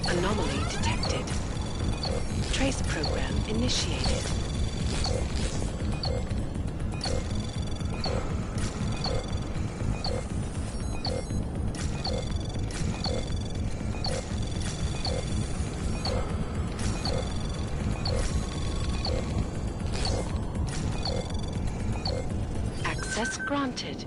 Anomaly detected. Trace program initiated. Access granted.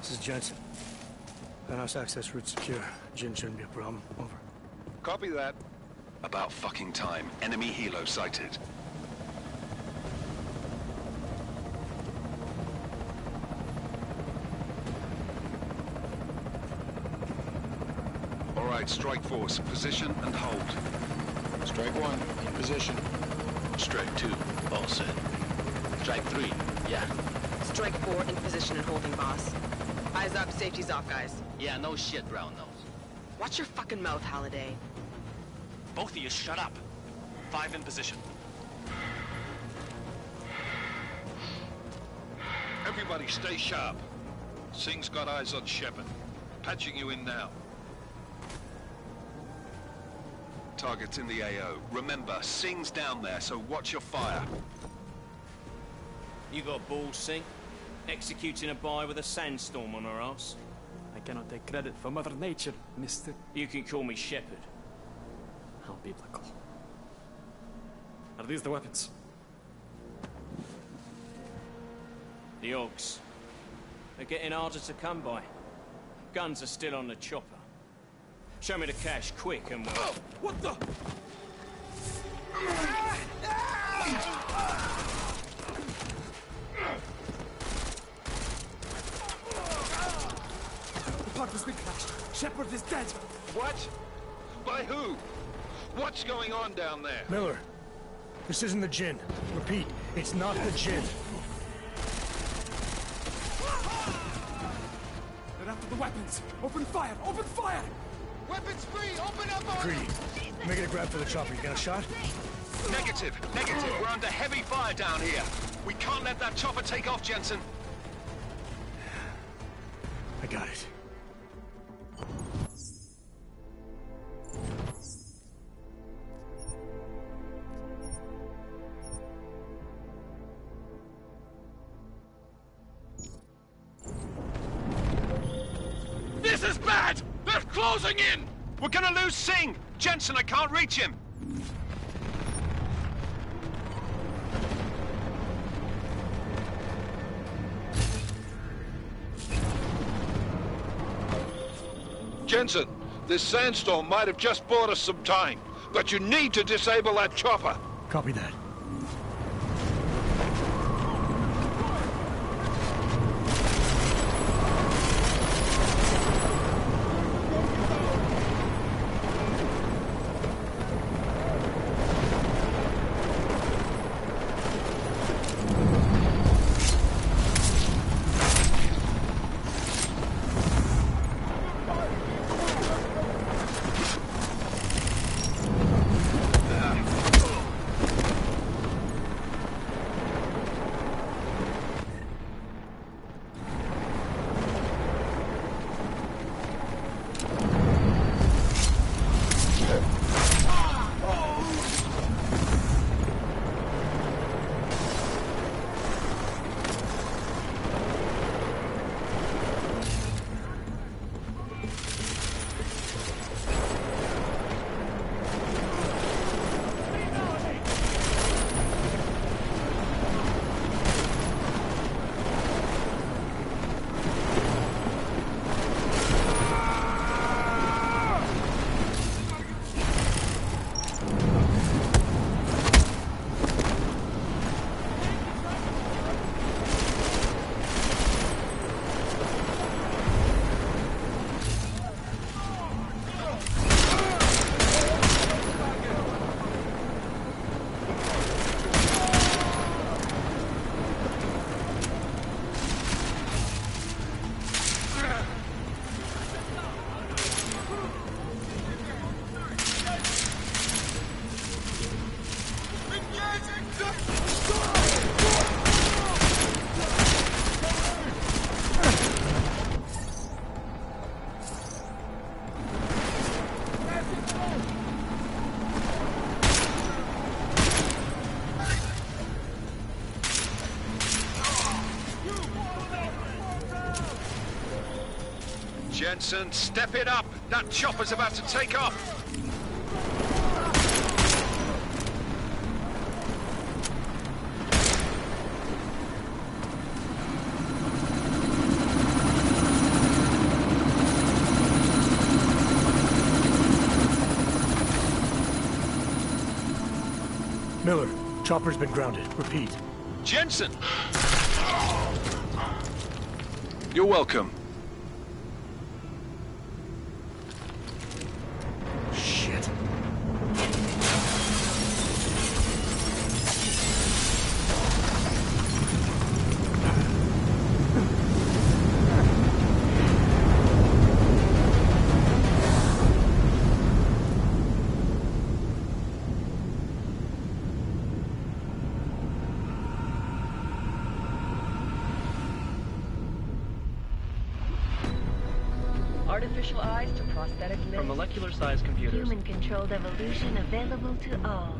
This is Jensen. Penthouse access route secure. Jin shouldn't be a problem. Over. Copy that. About fucking time. Enemy helo sighted. All right, strike force. Position and hold. Strike one, in position. Strike two, all set. Strike three, yeah. Strike 4 in position and holding, boss. Eyes up, safety's off, guys. Yeah, no shit, brown nose. Watch your fucking mouth, Halliday. Both of you, shut up. 5 in position. Everybody stay sharp. Singh's got eyes on Shepard. Patching you in now. Target's in the AO. Remember, Singh's down there, so watch your fire. You got balls, Singh? Executing a buy with a sandstorm on her ass? I cannot take credit for Mother Nature, mister. You can call me Shepard. How biblical. Are these the weapons? The Augs. They're getting harder to come by. Guns are still on the chopper. Show me the cash, quick, and we'll... Oh, what the? The part has been crashed. Shepard is dead. What? By who? What's going on down there? Miller, this isn't the Jinn. Repeat, it's not the Jinn. They're after the weapons. Open fire! Open fire! Weapons free! Open up on Greedy. Making a grab for the chopper. You got a shot? Negative. Negative. We're under heavy fire down here. We can't let that chopper take off, Jensen. I got it. This is bad! They're closing in! We're gonna lose Singh! Jensen, I can't reach him! Jensen, this sandstorm might have just bought us some time, but you need to disable that chopper. Copy that. Jensen, step it up! That chopper's about to take off! Miller, chopper's been grounded. Repeat. Jensen! You're welcome. Shit. Artificial eyes to prosthetic limbs. From molecular-sized computers. Human-controlled evolution available to all.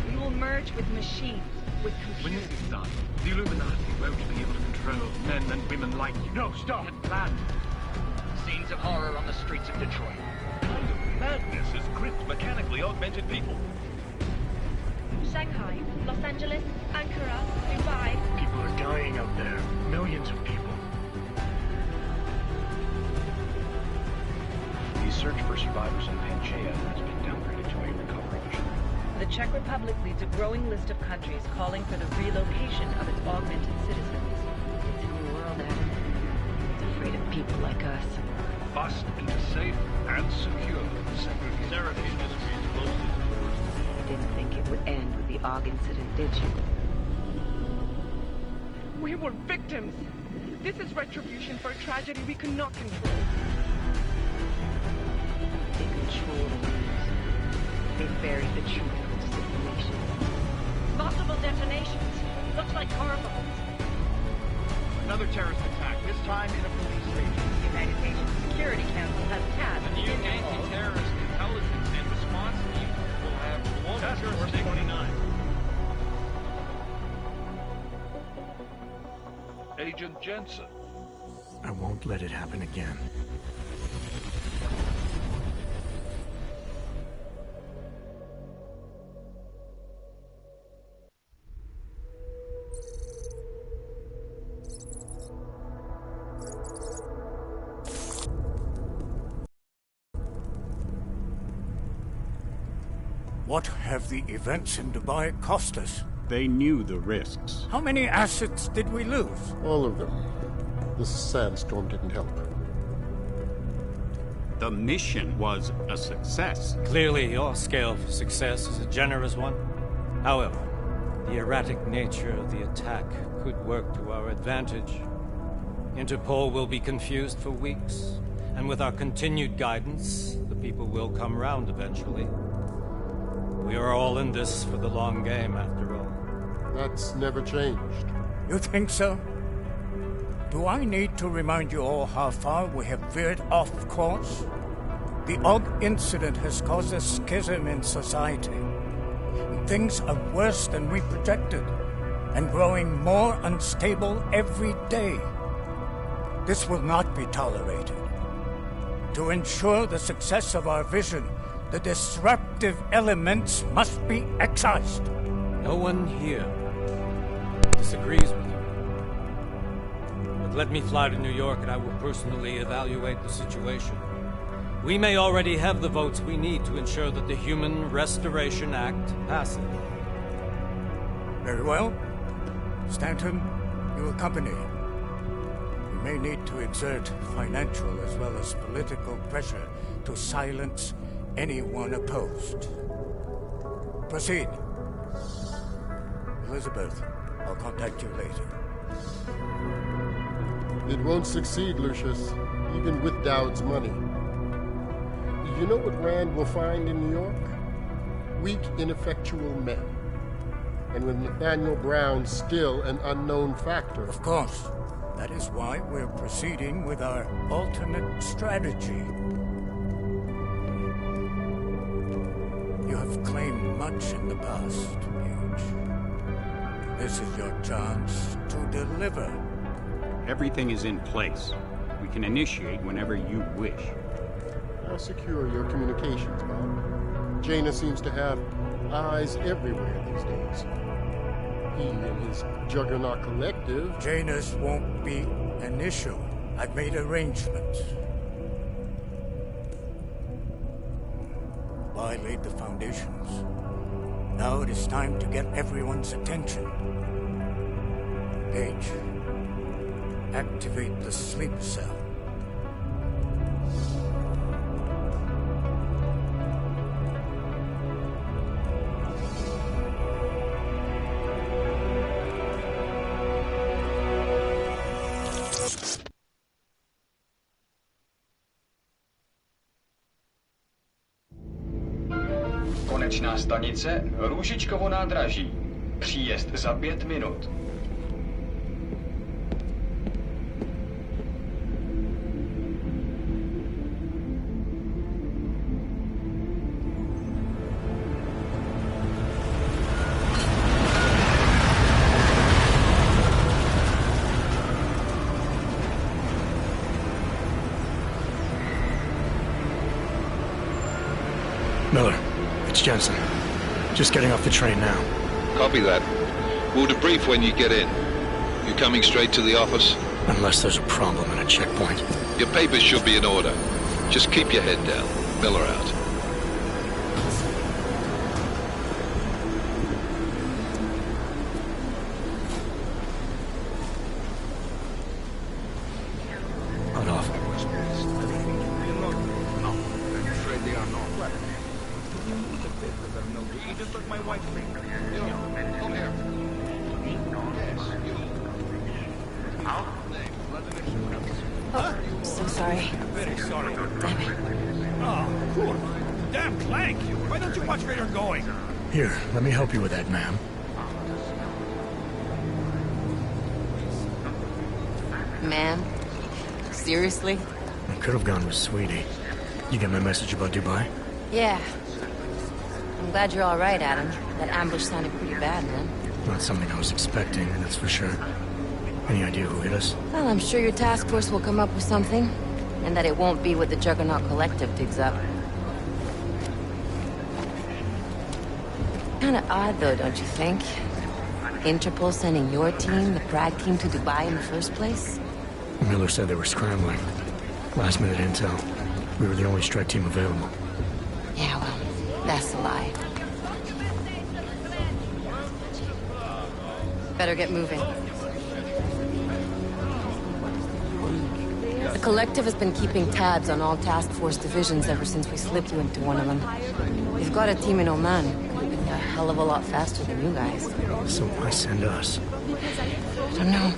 We will merge with machines, with When computers. this is done, the Illuminati won't be able to control men and women like you. No, stop! Get planned. Scenes of horror on the streets of Detroit. Kind of madness is gripped mechanically augmented people. Shanghai, Los Angeles, Ankara, Dubai. People are dying out there. Millions of people. The search for survivors in Pangaea has been downgraded to a recovery mission. The Czech Republic leads a growing list of countries calling for the relocation of its augmented citizens. It's a new world, Adam. It's afraid of people like us. Bust into safe and secure Seraph Industries closed its doors. You didn't think it would end with the AUG incident, did you? We were victims. This is retribution for a tragedy we could not control. They control the news. They buried the truth from disinformation. Multiple detonations. Looks like horrible. Another terrorist attack, this time in a police station. The United Nations Security Council has tasked The new anti-terrorist intelligence and response team will have global jurisdiction. 29. Agent Jensen. I won't let it happen again. What have the events in Dubai cost us? They knew the risks. How many assets did we lose? All of them. This sandstorm didn't help. The mission was a success. Clearly, your scale for success is a generous one. However, the erratic nature of the attack could work to our advantage. Interpol will be confused for weeks, and with our continued guidance, the people will come round eventually. We are all in this for the long game, after all. That's never changed. You think so? Do I need to remind you all how far we have veered off course? The AUG incident has caused a schism in society. Things are worse than we projected, and growing more unstable every day. This will not be tolerated. To ensure the success of our vision, the disruptive elements must be excised. No one here disagrees with you. But let me fly to New York and I will personally evaluate the situation. We may already have the votes we need to ensure that the Human Restoration Act passes. Very well. Stanton, you accompany. We may need to exert financial as well as political pressure to silence anyone opposed. Proceed. Elizabeth, I'll contact you later. It won't succeed, Lucius, even with Dowd's money. You know what Rand will find in New York? Weak, ineffectual men. And with Nathaniel Brown still an unknown factor. Of course. That is why we're proceeding with our alternate strategy. You have claimed much in the past, Paige. This is your chance to deliver. Everything is in place. We can initiate whenever you wish. I'll secure your communications, Bob. Jaina seems to have eyes everywhere these days. He and his Juggernaut Collective... Janus won't be an issue. I've made arrangements. I laid the foundations. Now it is time to get everyone's attention. Page, activate the sleep cell. Konečná stanice Růžičkovo nádraží. Příjezd za 5 minut. Miller, it's Jensen. Just getting off the train now. Copy that. We'll debrief when you get in. You coming straight to the office? Unless there's a problem at a checkpoint. Your papers should be in order. Just keep your head down. Miller out. Hold off. No, I'm afraid they are not. You just took my wife's finger. Come here. Yes, you. Oh, so sorry. Very sorry. Damn it. Oh, cool. Damn Clank! Why don't you watch where you're going? Here, let me help you with that, ma'am. Ma'am? Seriously? I could have gone with Sweetie. You get my message about Dubai? Yeah. I'm glad you're all right, Adam. That ambush sounded pretty bad, man. Not something I was expecting, that's for sure. Any idea who hit us? Well, I'm sure your task force will come up with something. And that it won't be what the Juggernaut Collective digs up. Kinda odd, though, don't you think? Interpol sending your team, the Prague team, to Dubai in the first place? Miller said they were scrambling. Last minute intel. We were the only strike team available. Yeah, well, that's a lie. Better get moving. The Collective has been keeping tabs on all task force divisions ever since we slipped you into one of them. We've got a team in Oman. Could have been a hell of a lot faster than you guys. So why send us? I don't know.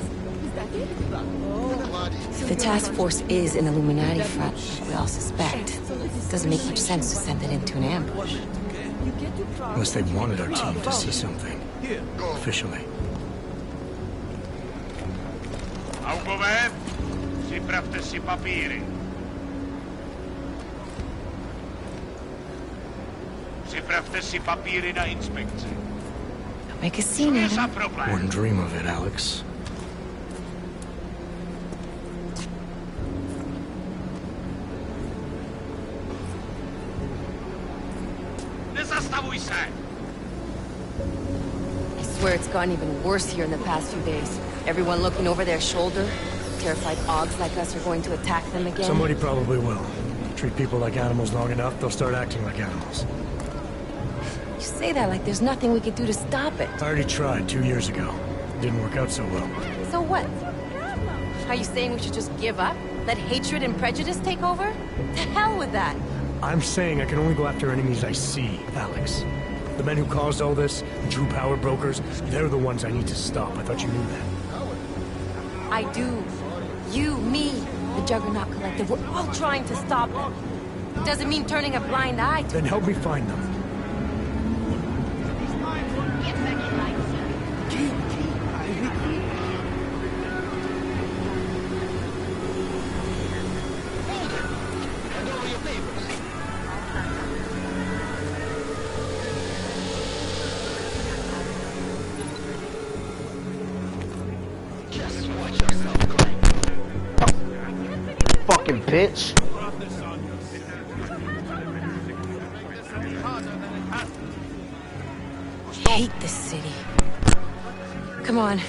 If the task force is an Illuminati front, we all suspect, it doesn't make much sense to send it into an ambush. Unless they wanted our team to see something. Officially. Augové, připravte si papíry. Připravte si papíry na inspekci. Don't make a scene, Adam. Wouldn't dream of it, Alex. Nezastavuj se! I swear it's gotten even worse here in the past few days. Everyone looking over their shoulder. Terrified Augs like us are going to attack them again. Somebody probably will. Treat people like animals long enough, they'll start acting like animals. You say that like there's nothing we could do to stop it. I already tried 2 years ago. Didn't work out so well. So what? Are you saying we should just give up? Let hatred and prejudice take over? To hell with that! I'm saying I can only go after enemies I see, Alex. The men who caused all this, the true power brokers, they're the ones I need to stop. I thought you knew that. I do. You, me, the Juggernaut Collective, we're all trying to stop them. It doesn't mean turning a blind eye to Then help me find them. Just watch yourself, Clank. fucking bitch. I hate this city. Come on.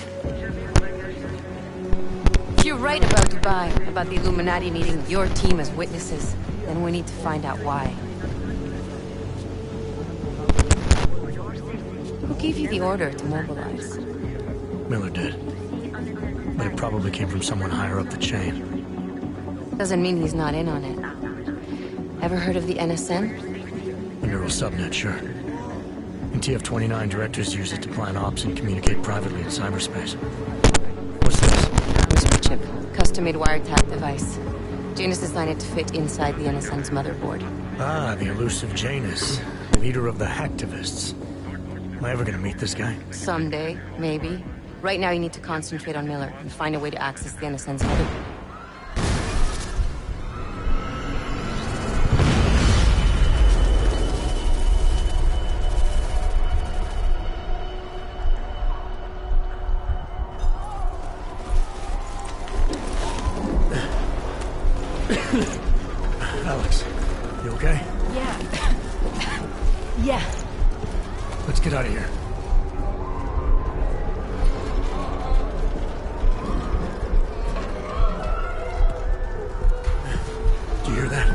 If you're right about Dubai, about the Illuminati needing your team as witnesses, then we need to find out why. Who gave you the order to mobilize? Miller did. But it probably came from someone higher up the chain. Doesn't mean he's not in on it. Ever heard of the NSN? A neural subnet, sure. And TF-29 directors use it to plan ops and communicate privately in cyberspace. What's this? Whisper chip. Custom-made wiretap device. Janus designed it to fit inside the NSN's motherboard. Ah, the elusive Janus. Leader of the hacktivists. Am I ever gonna meet this guy? Someday, maybe. Right now you need to concentrate on Miller and find a way to access the NSN's motherboard. Alex, you okay? Yeah. Yeah. Let's get out of here. Do you hear that?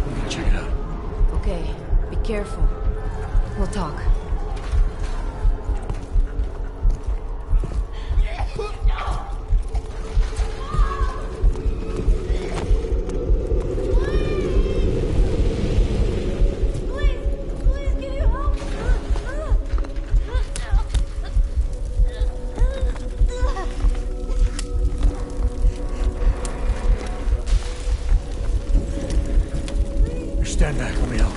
I'm gonna check it out. Okay, be careful. We'll talk. Stand back, let me help.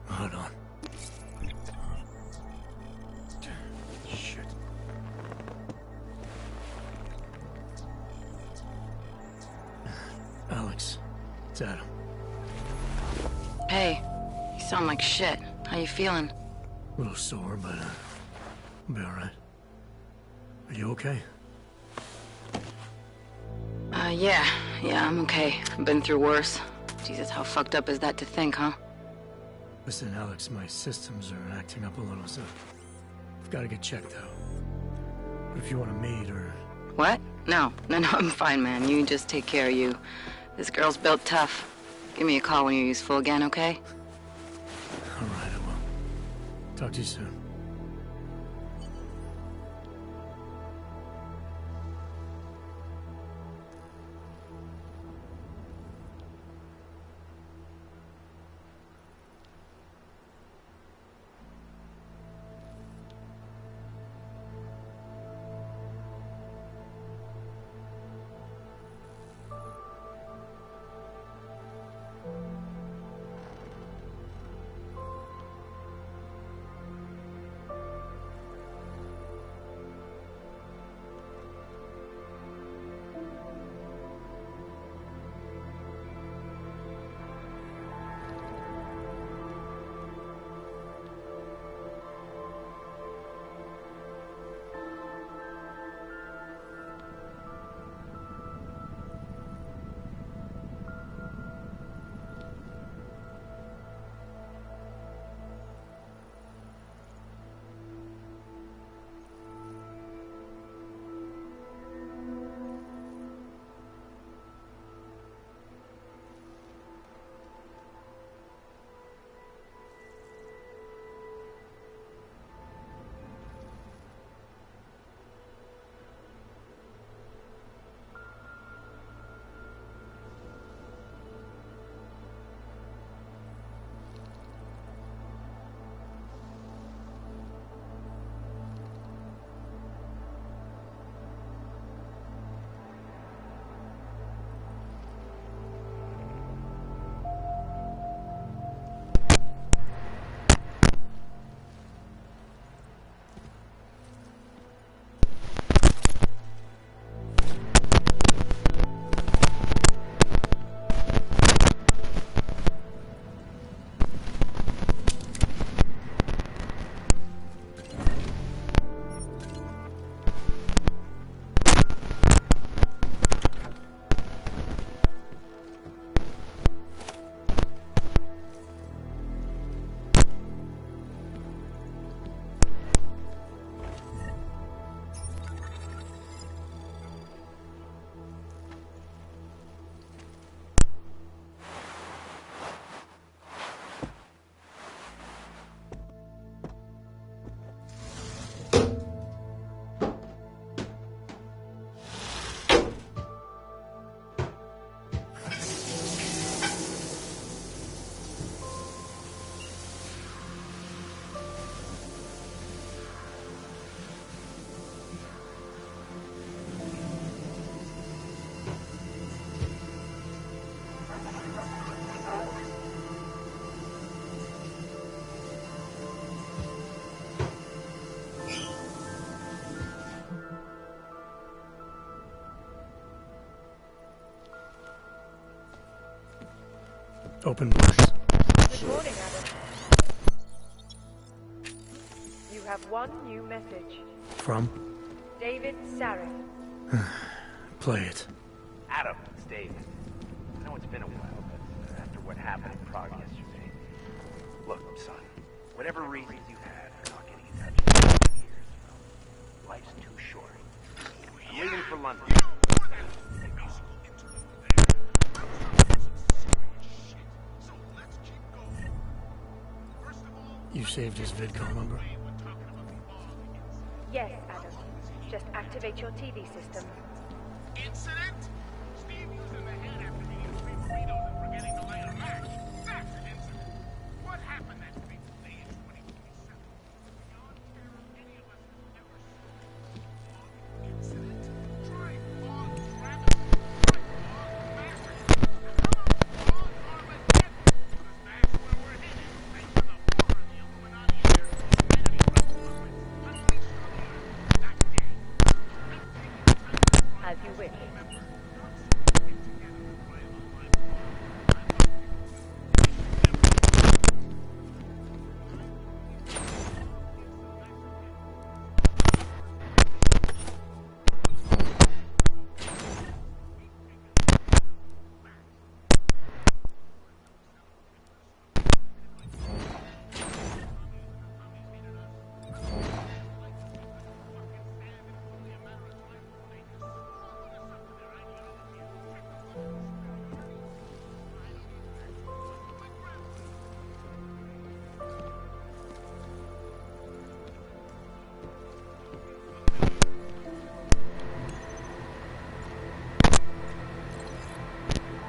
Hold on. Shit. Alex, it's Adam. Hey, you sound like shit. How you feeling? A little sore, but I'll be alright. Are you okay? Yeah, I'm okay. I've been through worse. Jesus, how fucked up is that to think, huh? Listen, Alex, my systems are acting up a little, so I've got to get checked out. But if you want to meet or... What? No, I'm fine, man. You just take care of you. This girl's built tough. Give me a call when you're useful again, okay? All right, I will. Talk to you soon. Open blinds. Good morning, Adam. You have one new message. From? David Sarif. Play it. Adam, it's David. I know it's been a while, but after what happened in Prague yesterday... Look, son, whatever reasons you had for not getting in touch with me for years, well, life's too short. I'm leaving for London. You saved his vidcom number? Yes, Adam. Just activate your TV system. Incident? Steve was in the head after eating 3 burritos and forgetting to light a match. That's an incident. What happened that fateful day in 2027? Beyond terror any of us have ever seen. Incident? Try on Travis. Try on Maverick. Come on, Armageddon. Because that's where we're headed. Thanks to the horror of the Illuminati and their humanity replacements. Unleashed on the earth. That day. As you wish.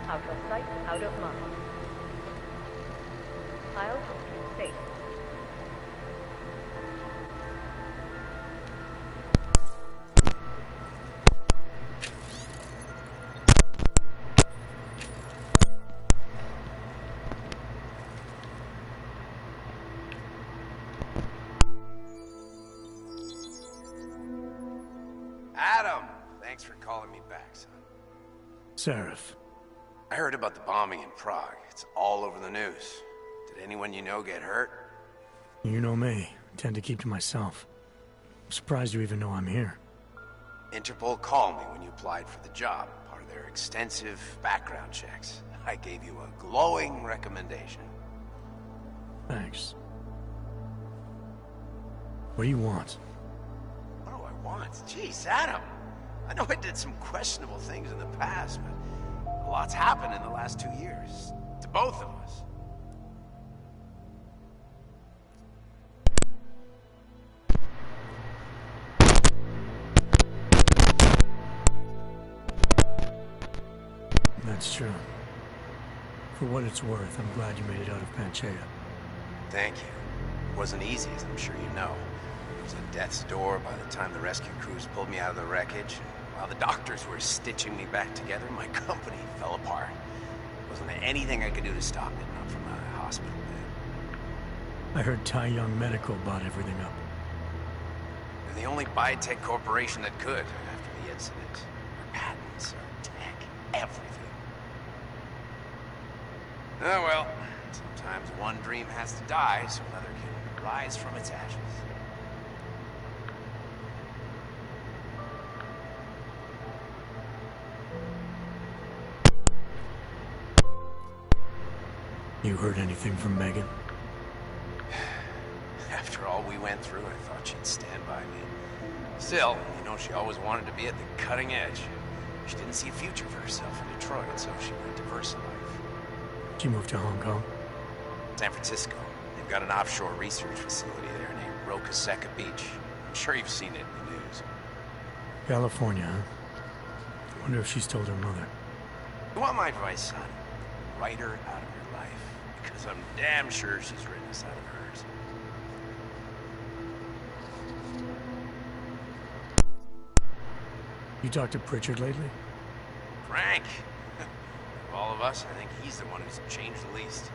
Out of sight, out of mind. I'll keep you safe. Adam! Thanks for calling me back, son. Sarif. I heard about the bombing in Prague. It's all over the news. Did anyone you know get hurt? You know me. I tend to keep to myself. I'm surprised you even know I'm here. Interpol called me when you applied for the job, part of their extensive background checks. I gave you a glowing recommendation. Thanks. What do you want? What do I want? Jeez, Adam! I know I did some questionable things in the past, but a lot's happened in the last 2 years. To both of us. That's true. For what it's worth, I'm glad you made it out of Panchaea. Thank you. It wasn't easy, as I'm sure you know. It was at death's door by the time the rescue crews pulled me out of the wreckage. While the doctors were stitching me back together, my company fell apart. Wasn't anything I could do to stop it, not from a hospital bed. I heard Tai Young Medical bought everything up. They're the only biotech corporation that could after the incident. Our patents, our tech, everything. Oh well, sometimes one dream has to die so another can rise from its ashes. You heard anything from Megan? After all we went through, I thought she'd stand by me. Still, you know, she always wanted to be at the cutting edge. She didn't see a future for herself in Detroit, so she went to VersaLife. She moved to Hong Kong? San Francisco. They've got an offshore research facility there named Rokaseca Beach. I'm sure you've seen it in the news. California, huh? I wonder if she's told her mother. You want my advice, son? Write her out of your life. Because I'm damn sure she's written us out of hers. You talked to Pritchard lately? Frank! Of all of us, I think he's the one who's changed the least.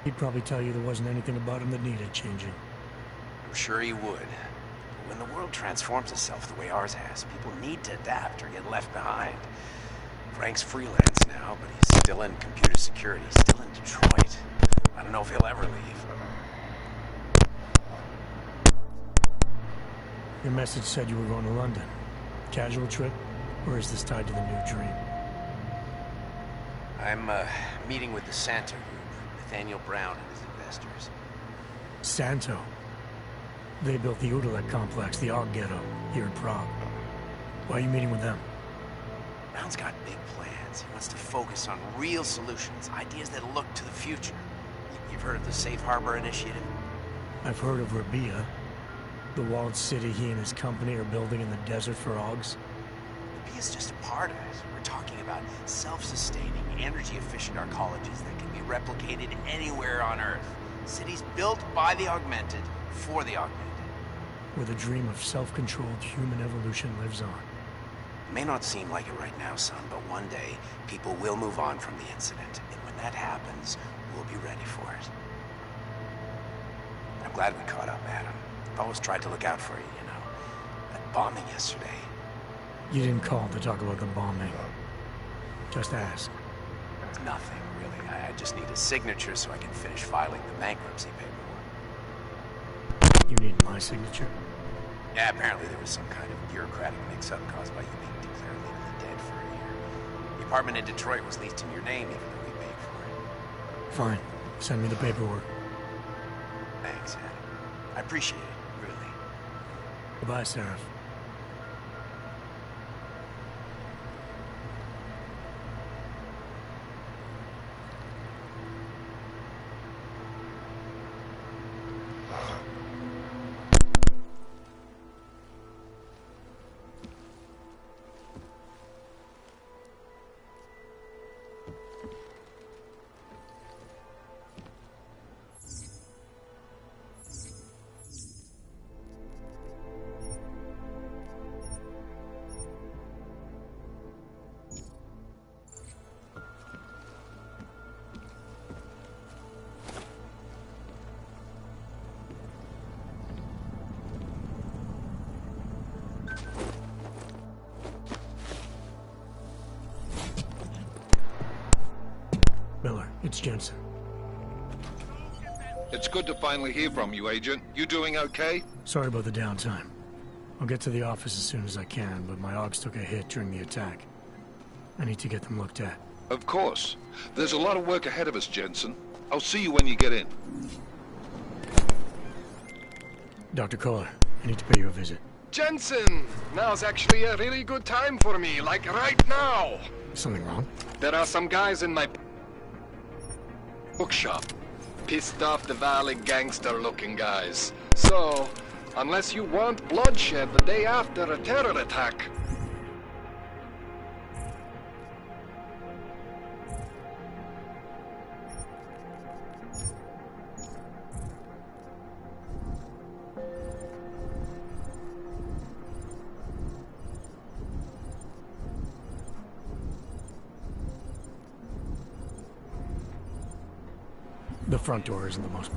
He'd probably tell you there wasn't anything about him that needed changing. I'm sure he would. But when the world transforms itself the way ours has, people need to adapt or get left behind. Frank's freelance now, but he's Still in computer security, still in Detroit. I don't know if he'll ever leave. Your message said you were going to London. Casual trip? Or is this tied to the new dream? I'm, meeting with the Santo Group, Nathaniel Brown and his investors. Santo? They built the Udalek complex, the Og ghetto, here in Prague. Why are you meeting with them? Brown's got big plans. He wants to focus on real solutions, ideas that look to the future. You've heard of the Safe Harbor Initiative? I've heard of Rabia, the walled city he and his company are building in the desert for Ogs. Rabia's just a part of it. We're talking about self-sustaining, energy-efficient arcologies that can be replicated anywhere on Earth. Cities built by the augmented, for the augmented. Where the dream of self-controlled human evolution lives on. It may not seem like it right now, son, but one day, people will move on from the incident. And when that happens, we'll be ready for it. I'm glad we caught up, Adam. I've always tried to look out for you, you know. That bombing yesterday. You didn't call to talk about the bombing. Just ask. It's nothing, really. I just need a signature so I can finish filing the bankruptcy paperwork. You need my signature? Yeah, apparently there was some kind of bureaucratic mix-up caused by you being declared legally dead for a year. The apartment in Detroit was leased in your name, even though we paid for it. Fine. Send me the paperwork. Thanks, Adam. I appreciate it, really. Goodbye, Seraph. Miller, it's Jensen. It's good to finally hear from you, Agent. You doing okay? Sorry about the downtime. I'll get to the office as soon as I can, but my Ogs took a hit during the attack. I need to get them looked at. Of course. There's a lot of work ahead of us, Jensen. I'll see you when you get in. Dr. Kohler, I need to pay you a visit. Jensen! Now's actually a really good time for me, like right now! Something wrong? There are some guys in my bookshop. Pissed off the Valley gangster-looking guys. So, unless you want bloodshed the day after a terror attack... The front door isn't the most...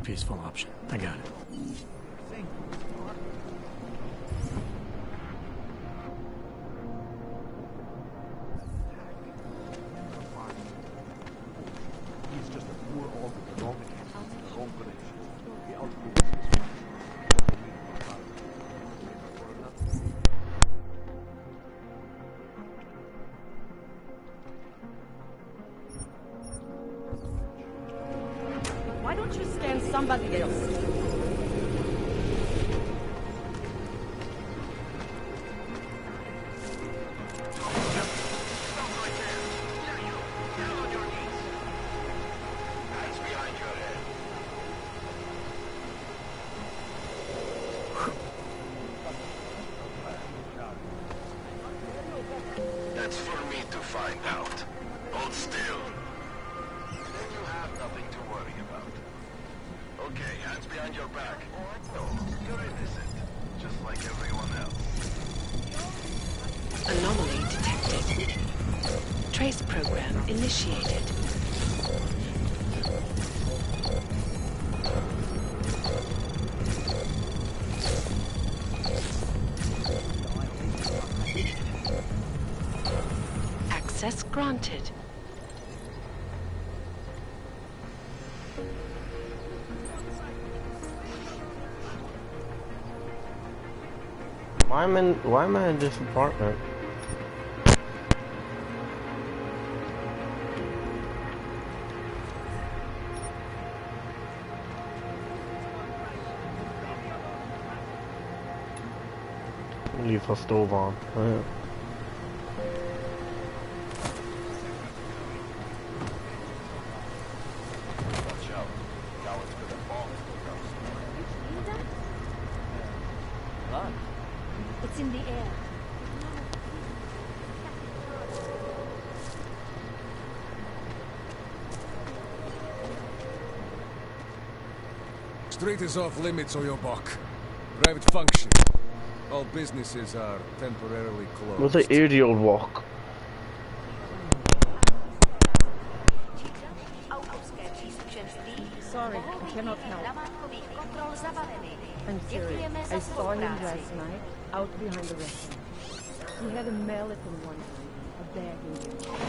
peaceful option. I got it. He's just a poor organ, the wrong the wrong connection. The ultimate Why don't you scan somebody else? That's for me to find out. Hold still. Then you have nothing to worry about. Okay, hands behind your back. No, you're innocent. Just like everyone else. Anomaly detected. Trace program initiated. Access granted. Why am I in this apartment? Leave her stove on. It's in the air. Street is off limits, Oyobok. Private function. All businesses are temporarily closed. What's the aerial walk? Sorry, I cannot help. I'm sorry. I saw him last night, out behind the restaurant. He had a mallet in one hand, a bag in the other.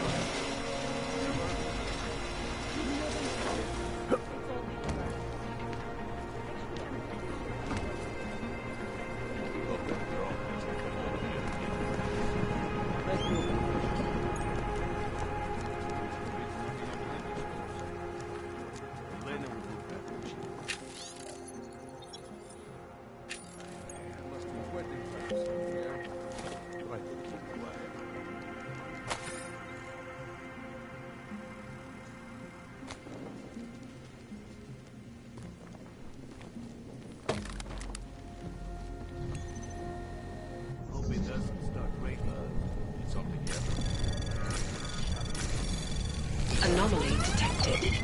Anomaly detected.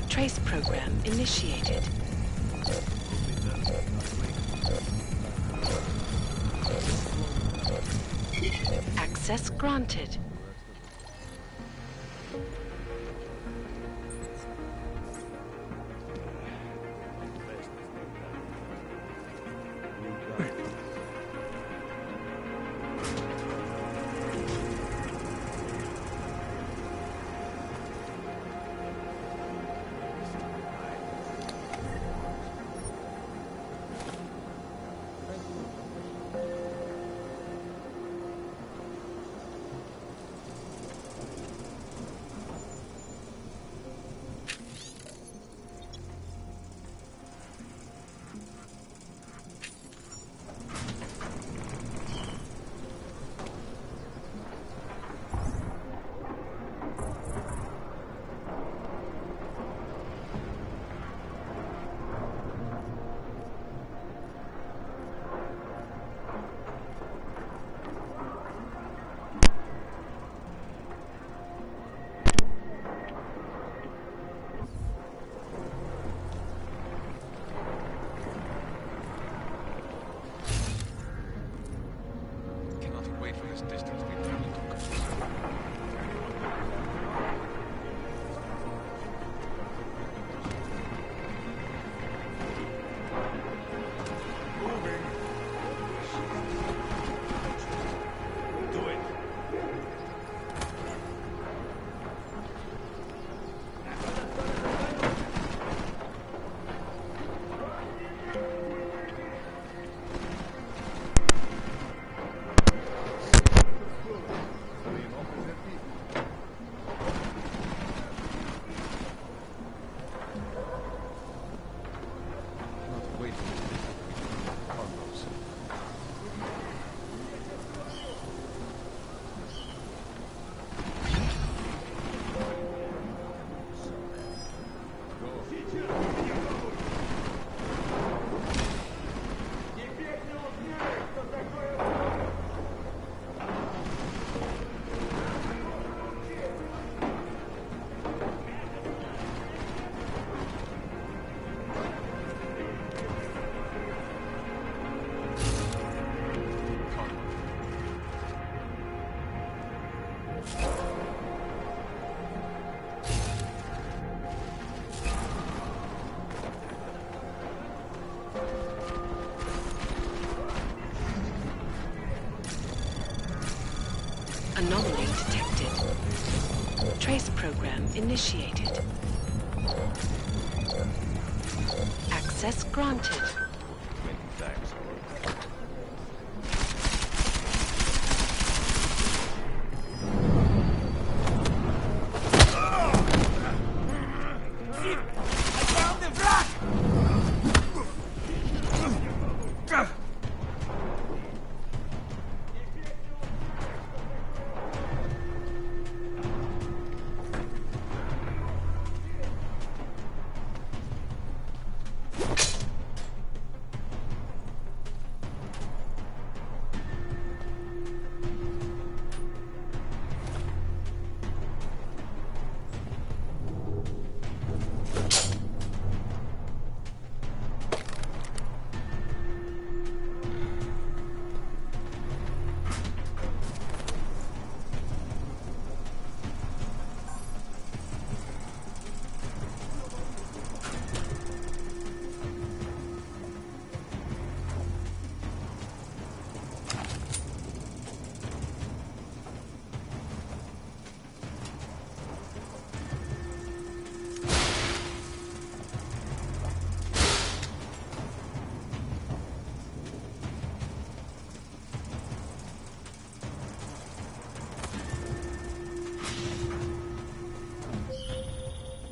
Trace program initiated. Access granted. Anomaly detected. Trace program initiated. Access granted. Thanks.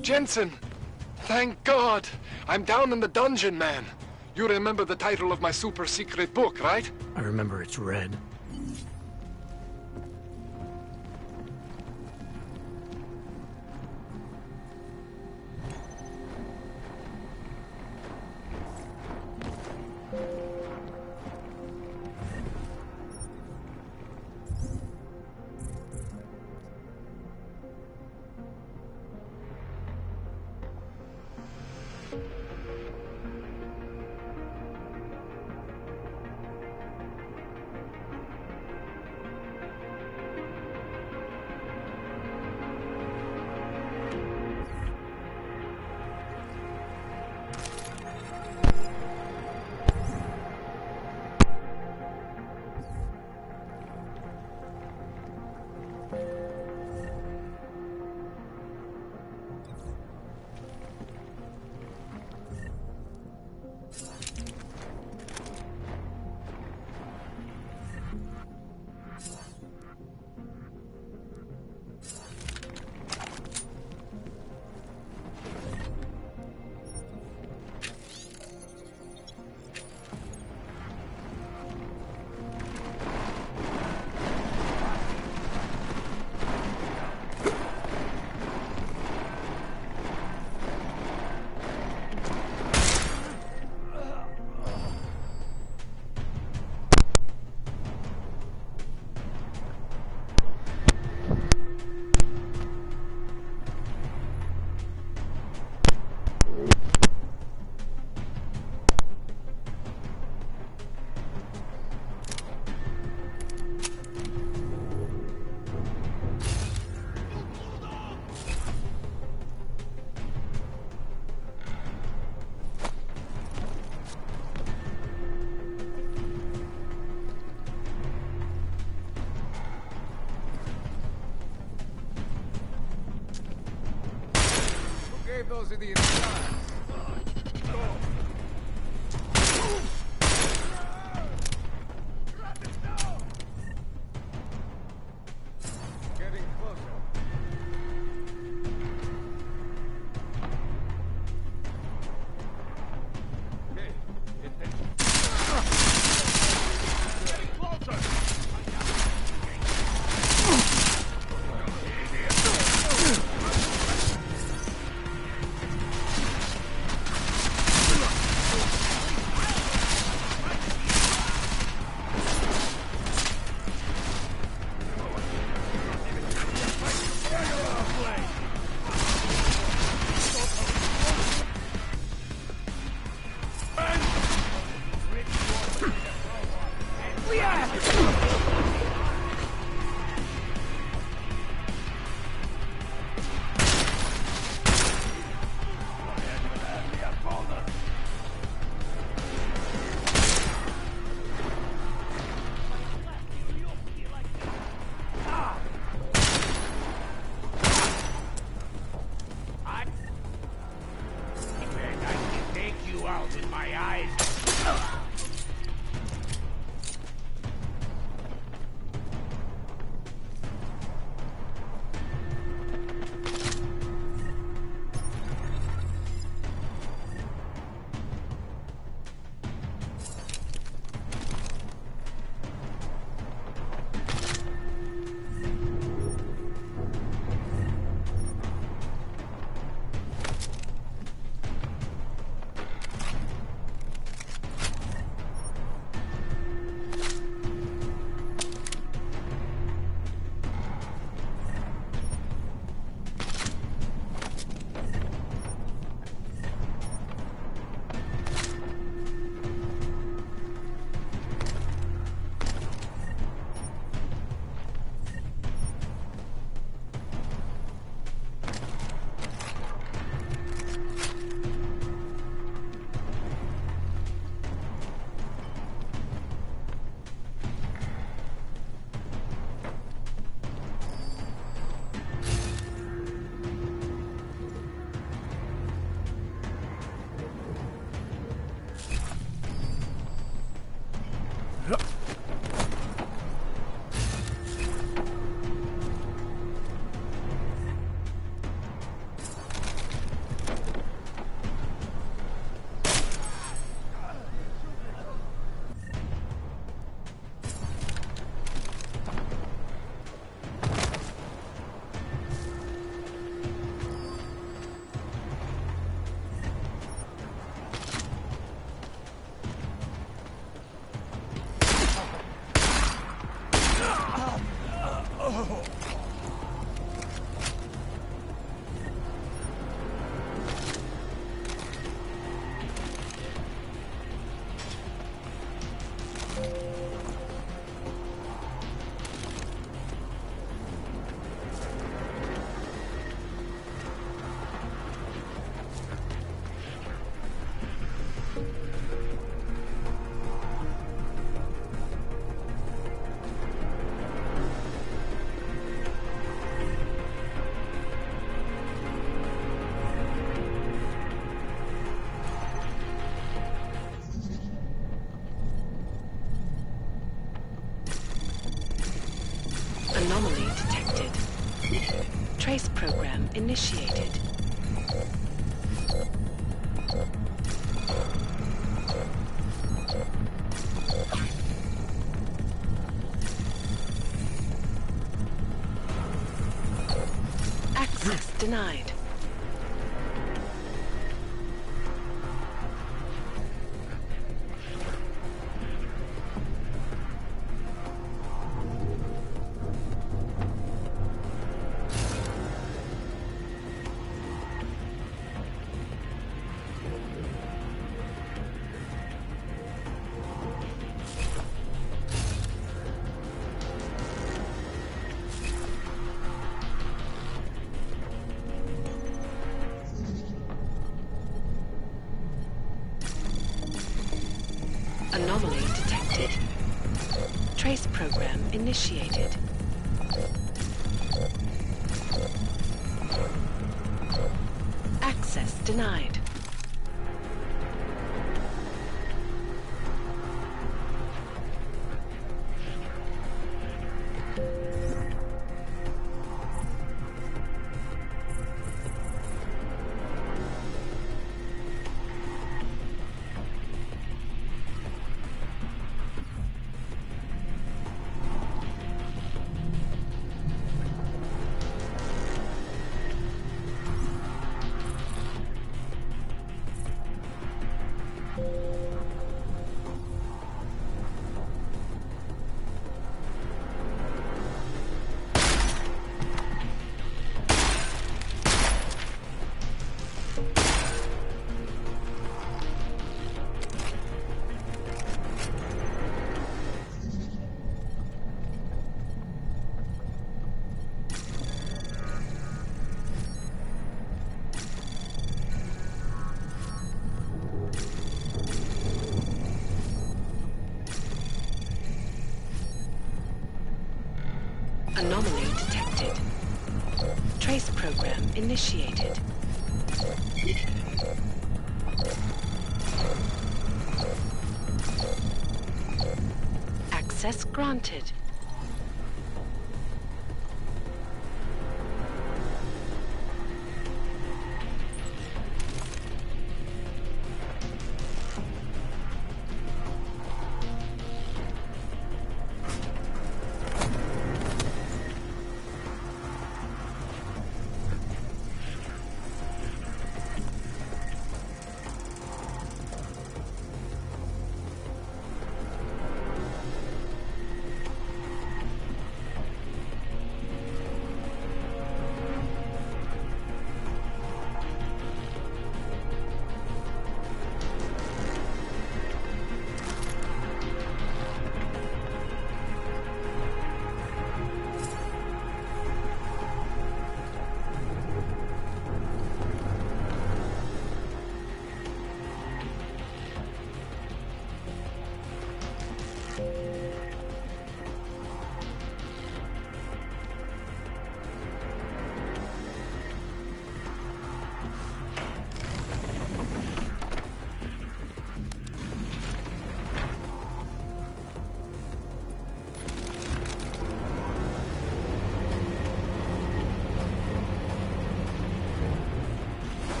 Jensen! Thank God! I'm down in the dungeon, man. You remember the title of my super secret book, right? I remember it's red. Those are the inside. Getting closer. Okay, get there. Getting closer. Trace program initiated. Access denied. Anomaly detected. Trace program initiated. Access denied. Anomaly detected. Trace program initiated. Access granted.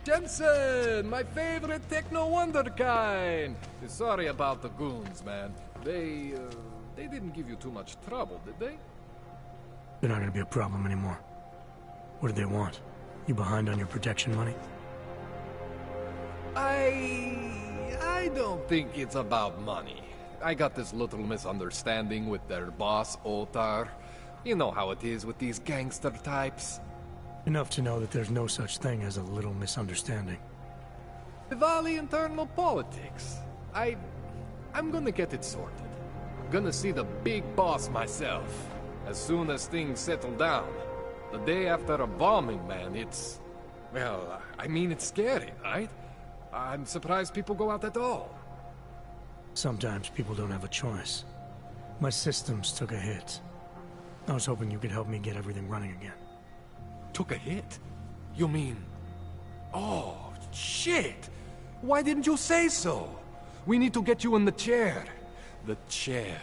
Jensen, my favorite techno wonderkind. Sorry about the goons, man. They didn't give you too much trouble, did they? They're not gonna be a problem anymore. What do they want? You behind on your protection money? I don't think it's about money. I got this little misunderstanding with their boss, Otar. You know how it is with these gangster types. Enough to know that there's no such thing as a little misunderstanding. Valley internal politics. I'm gonna get it sorted. Gonna see the big boss myself. As soon as things settle down. The day after a bombing, man, it's... Well, I mean, it's scary, right? I'm surprised people go out at all. Sometimes people don't have a choice. My systems took a hit. I was hoping you could help me get everything running again. Took a hit? You mean... Oh, shit! Why didn't you say so? We need to get you in the chair. The chair.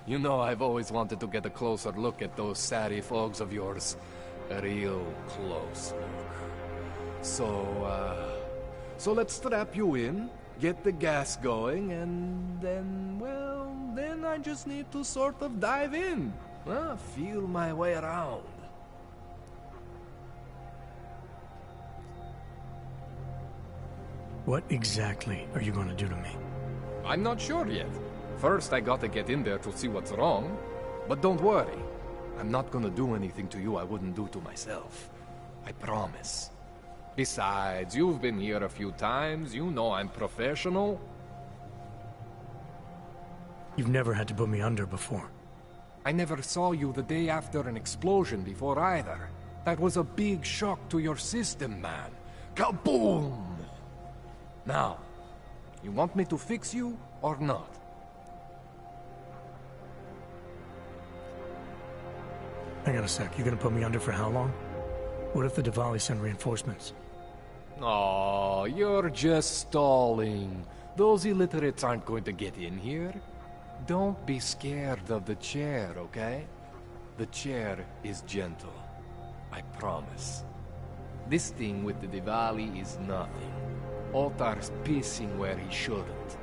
You know, I've always wanted to get a closer look at those satty folks of yours. A real close look. So let's strap you in, get the gas going, and then, well, then I just need to sort of dive in. Feel my way around. What exactly are you going to do to me? I'm not sure yet. First, I gotta get in there to see what's wrong. But don't worry. I'm not gonna do anything to you I wouldn't do to myself. I promise. Besides, you've been here a few times. You know I'm professional. You've never had to put me under before. I never saw you the day after an explosion before either. That was a big shock to your system, man. Kaboom! Now, you want me to fix you or not? Hang on a sec. You gonna put me under for how long? What if the Diwali send reinforcements? Oh, you're just stalling. Those illiterates aren't going to get in here. Don't be scared of the chair, okay? The chair is gentle. I promise. This thing with the Diwali is nothing. Ottar's pissing where he shouldn't.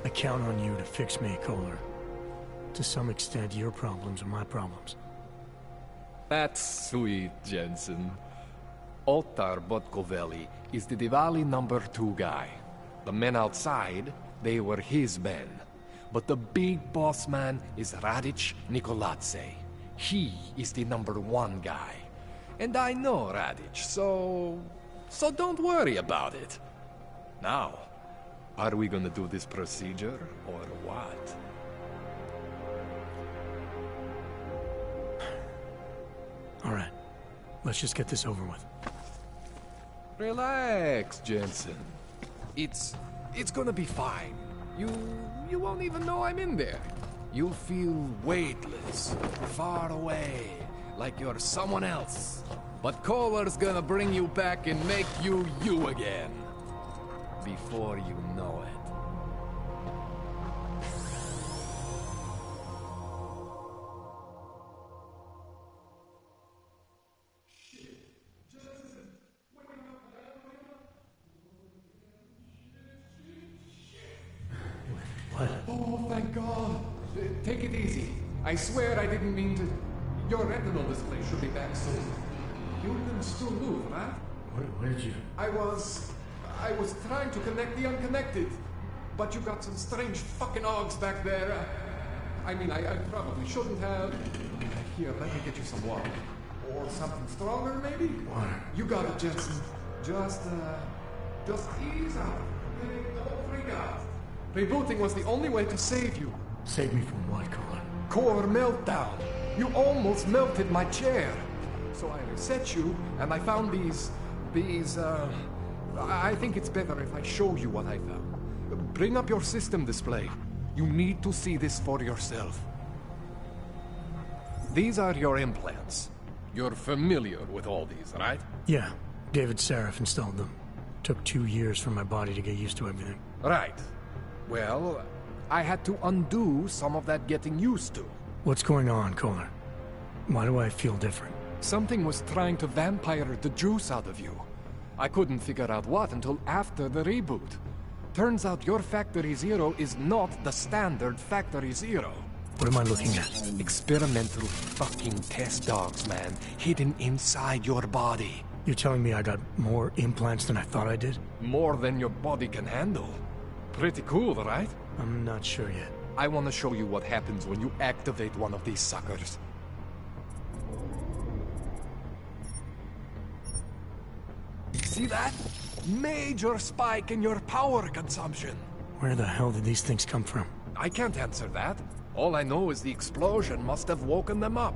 I count on you to fix me, Kohler. To some extent, your problems are my problems. That's sweet, Jensen. Ottar Botkoveli is the Diwali #2 guy. The men outside, they were his men. But the big boss man is Radic Nikoladze. He is the #1 guy. And I know Radic, so don't worry about it. Now, are we gonna do this procedure, or what? All right. Let's just get this over with. Relax, Jensen. It's gonna be fine. You won't even know I'm in there. You'll feel weightless, far away, like you're someone else. But Kohler's gonna bring you back and make you you again. Before you know it. What? Oh, thank God. Take it easy. I swear I didn't mean to... Your retinal display should be back soon. You can still move, right? Where did you... I was trying to connect the unconnected. But you got some strange fucking ogs back there. I mean, I probably shouldn't have. Here, let me get you some water. Or something stronger, maybe? Water. You got it, Jensen. Just ease out. Don't freak out. Rebooting was the only way to save you. Save me from what, Kohler? Core meltdown. You almost melted my chair. So I reset you, and I found these... I think it's better if I show you what I found. Bring up your system display. You need to see this for yourself. These are your implants. You're familiar with all these, right? Yeah. David Sarif installed them. Took 2 years for my body to get used to everything. Right. Well, I had to undo some of that getting used to. What's going on, Kohler? Why do I feel different? Something was trying to vampire the juice out of you. I couldn't figure out what until after the reboot. Turns out your Factory Zero is not the standard Factory Zero. What am I looking at? Experimental fucking test dogs, man. Hidden inside your body. You're telling me I got more implants than I thought I did? More than your body can handle. Pretty cool, right? I'm not sure yet. I want to show you what happens when you activate one of these suckers. See that? Major spike in your power consumption. Where the hell did these things come from? I can't answer that. All I know is the explosion must have woken them up.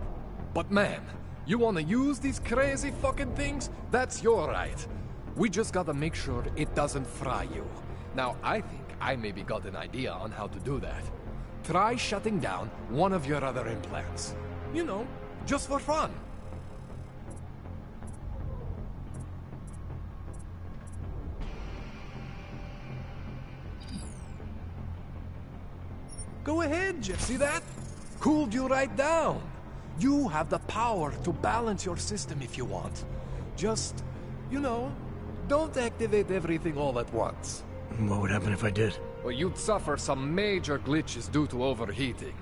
But man, you want to use these crazy fucking things? That's your right. We just gotta make sure it doesn't fry you. Now, I think I maybe got an idea on how to do that. Try shutting down one of your other implants. You know, just for fun. Go ahead, Jeff. See that? Cooled you right down. You have the power to balance your system if you want. Just, you know, don't activate everything all at once. What would happen if I did? Well, you'd suffer some major glitches due to overheating.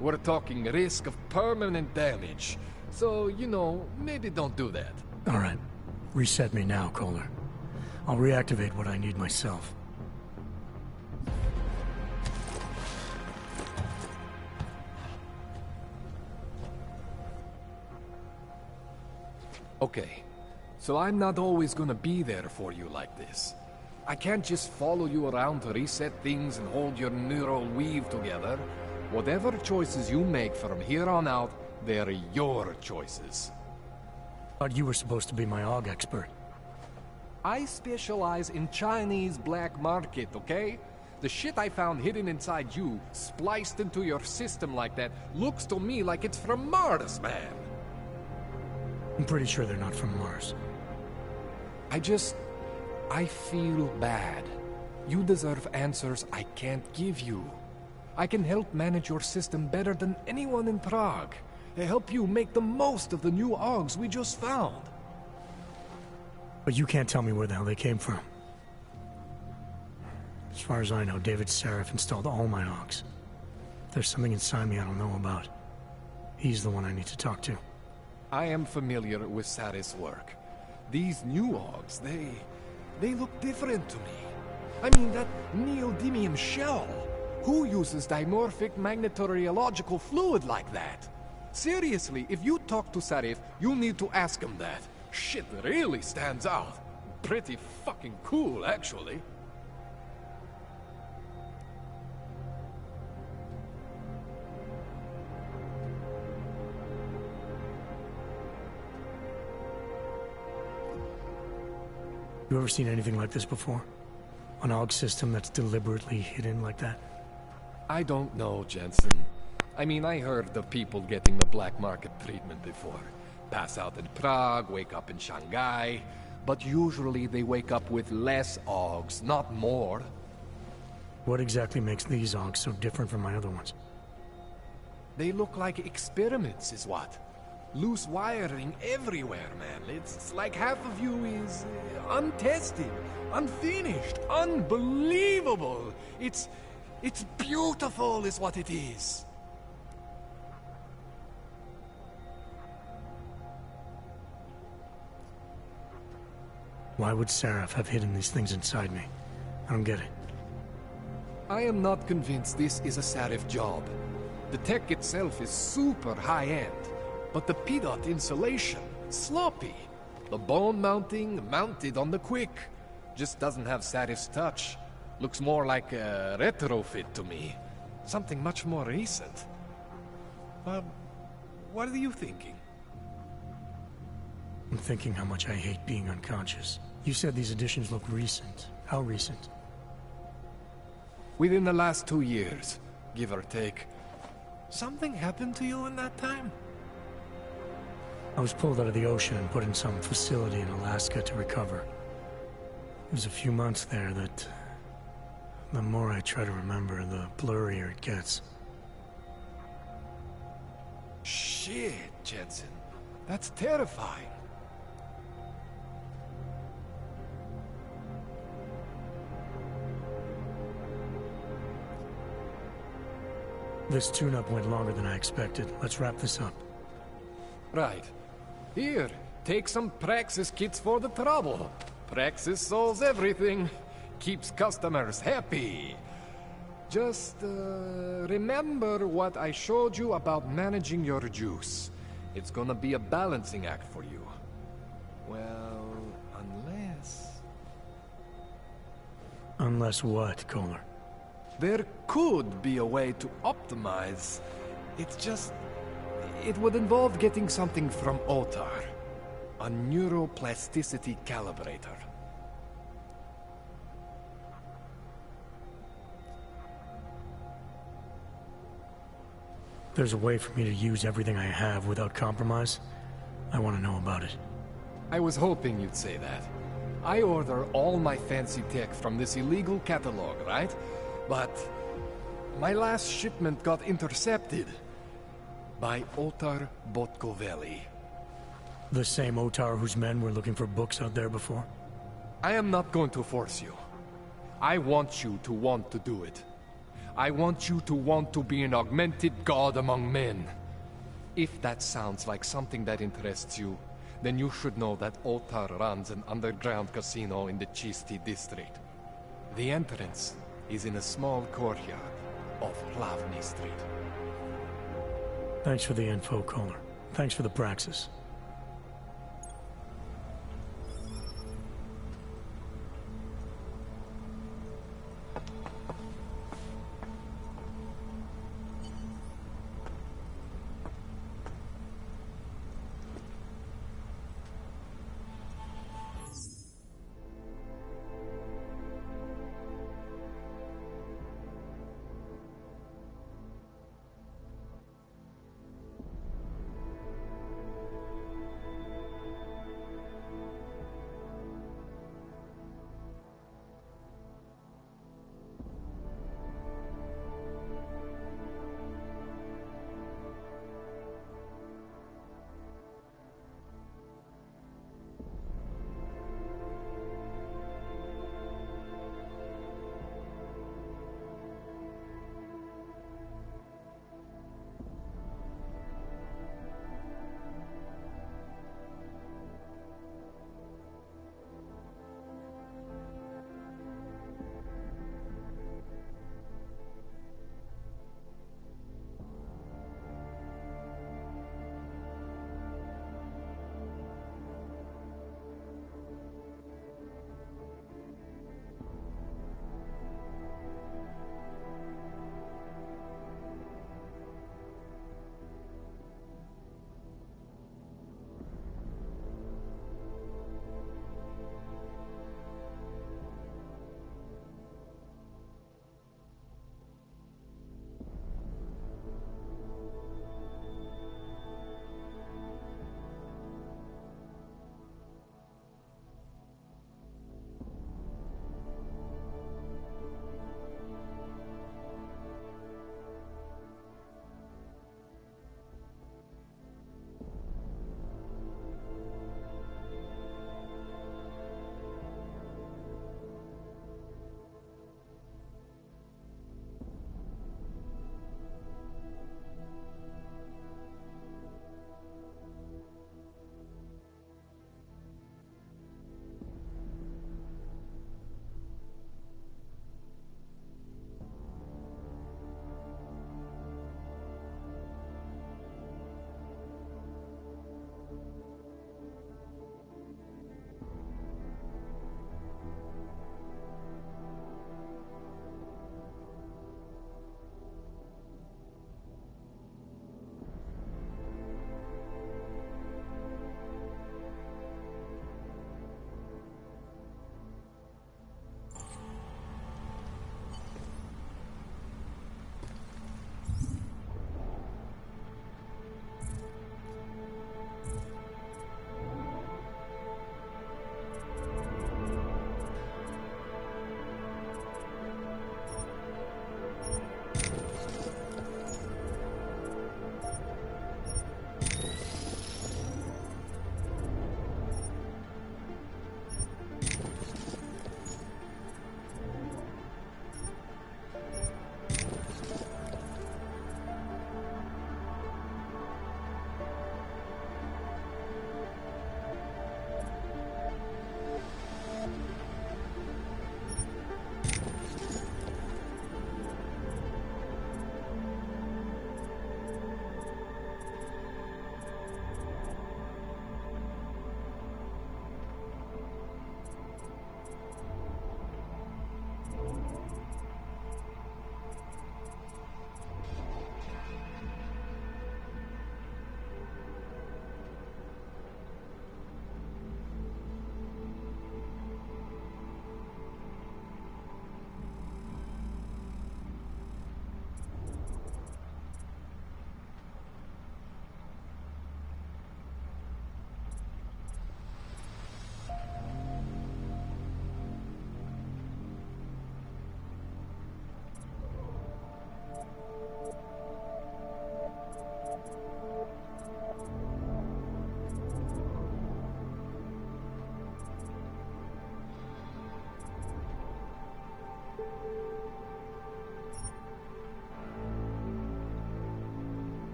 We're talking risk of permanent damage. So, you know, maybe don't do that. All right. Reset me now, Kohler. I'll reactivate what I need myself. Okay, so I'm not always gonna be there for you like this. I can't just follow you around to reset things and hold your neural weave together. Whatever choices you make from here on out, they're your choices. Thought you were supposed to be my AUG expert. I specialize in Chinese black market, okay? The shit I found hidden inside you, spliced into your system like that, looks to me like it's from Mars, man. I'm pretty sure they're not from Mars. I feel bad. You deserve answers I can't give you. I can help manage your system better than anyone in Prague. Help you make the most of the new AUGs we just found. But you can't tell me where the hell they came from. As far as I know, David Sarif installed all my AUGs. There's something inside me I don't know about. He's the one I need to talk to. I am familiar with Sarif's work. These new AUGs, they look different to me. I mean, that neodymium shell. Who uses dimorphic magnetorheological fluid like that? Seriously, if you talk to Sarif, you need to ask him that. Shit really stands out. Pretty fucking cool, actually. You ever seen anything like this before? An AUG system that's deliberately hidden like that? I don't know, Jensen. I mean, I heard of people getting the black market treatment before. Pass out in Prague, wake up in Shanghai. But usually they wake up with less AUGs, not more. What exactly makes these AUGs so different from my other ones? They look like experiments, is what? Loose wiring everywhere, man. It's like half of you is untested, unfinished, unbelievable. It's beautiful is what it is. Why would Sarif have hidden these things inside me? I don't get it. I am not convinced this is a Sarif job. The tech itself is super high-end. But the PDOT insulation, sloppy. The bone mounting, mounted on the quick. Just doesn't have Sarif's touch. Looks more like a retrofit to me. Something much more recent. What are you thinking? I'm thinking how much I hate being unconscious. You said these additions look recent. How recent? Within the last 2 years, give or take. Something happened to you in that time? I was pulled out of the ocean and put in some facility in Alaska to recover. It was a few months there that... the more I try to remember, the blurrier it gets. Shit, Jensen. That's terrifying. This tune-up went longer than I expected. Let's wrap this up. Right. Here, take some Praxis kits for the trouble. Praxis solves everything. Keeps customers happy. Just, remember what I showed you about managing your juice. It's gonna be a balancing act for you. Well, unless... Unless what, Kohler? There could be a way to optimize. It's just... it would involve getting something from Otar. A neuroplasticity calibrator. there's a way for me to use everything I have without compromise, I want to know about it. I was hoping you'd say that. I order all my fancy tech from this illegal catalog, right? But my last shipment got intercepted by Otar Botkoveli. The same Otar whose men were looking for books out there before? I am not going to force you. I want you to want to do it. I want you to want to be an augmented god among men. If that sounds like something that interests you, then you should know that Otar runs an underground casino in the Chisti district. The entrance is in a small courtyard off Plavny Street. Thanks for the info, Kohler. Thanks for the praxis.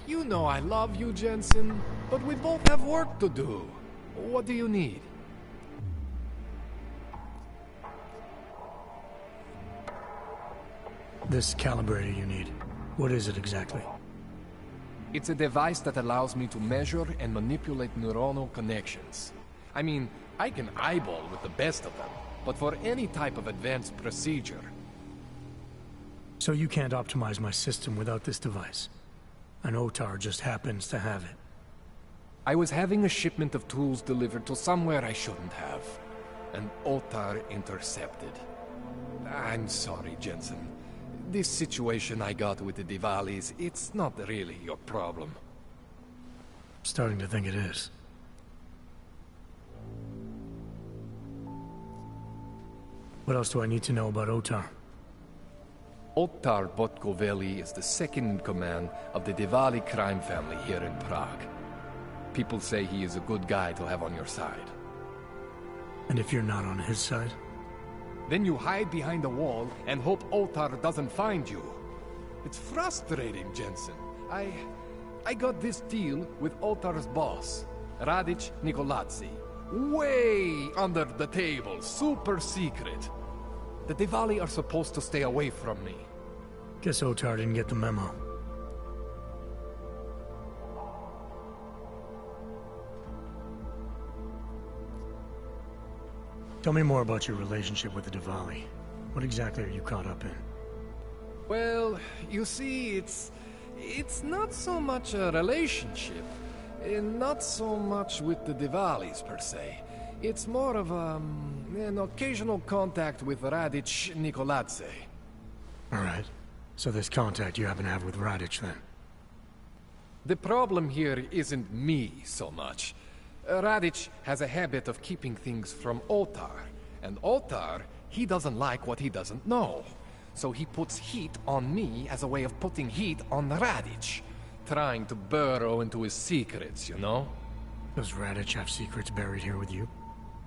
You know I love you, Jensen, but we both have work to do. What do you need? This calibrator you need, what is it exactly? It's a device that allows me to measure and manipulate neuronal connections. I mean, I can eyeball with the best of them, but for any type of advanced procedure... So you can't optimize my system without this device? An OTAR just happens to have it. I was having a shipment of tools delivered to somewhere I shouldn't have. An OTAR intercepted. I'm sorry, Jensen. This situation I got with the Diwalis, it's not really your problem. Starting to think it is. What else do I need to know about OTAR? Otar Botkoveli is the second in command of the Diwali crime family here in Prague. People say he is a good guy to have on your side. And if you're not on his side? Then you hide behind a wall and hope Otar doesn't find you. It's frustrating, Jensen. I got this deal with Otar's boss, Radic Nikoladze. Way under the table, super secret. The Diwali are supposed to stay away from me. Guess Otar didn't get the memo. Tell me more about your relationship with the Diwali. What exactly are you caught up in? Well, you see, it's not so much a relationship. Not so much with the Diwalis, per se. It's more of an occasional contact with Radic Nikoladze. Alright. So this contact you happen to have with Radic, then? The problem here isn't me so much. Radic has a habit of keeping things from Otar. And Otar, he doesn't like what he doesn't know. So he puts heat on me as a way of putting heat on Radic. Trying to burrow into his secrets, you know? Does Radic have secrets buried here with you?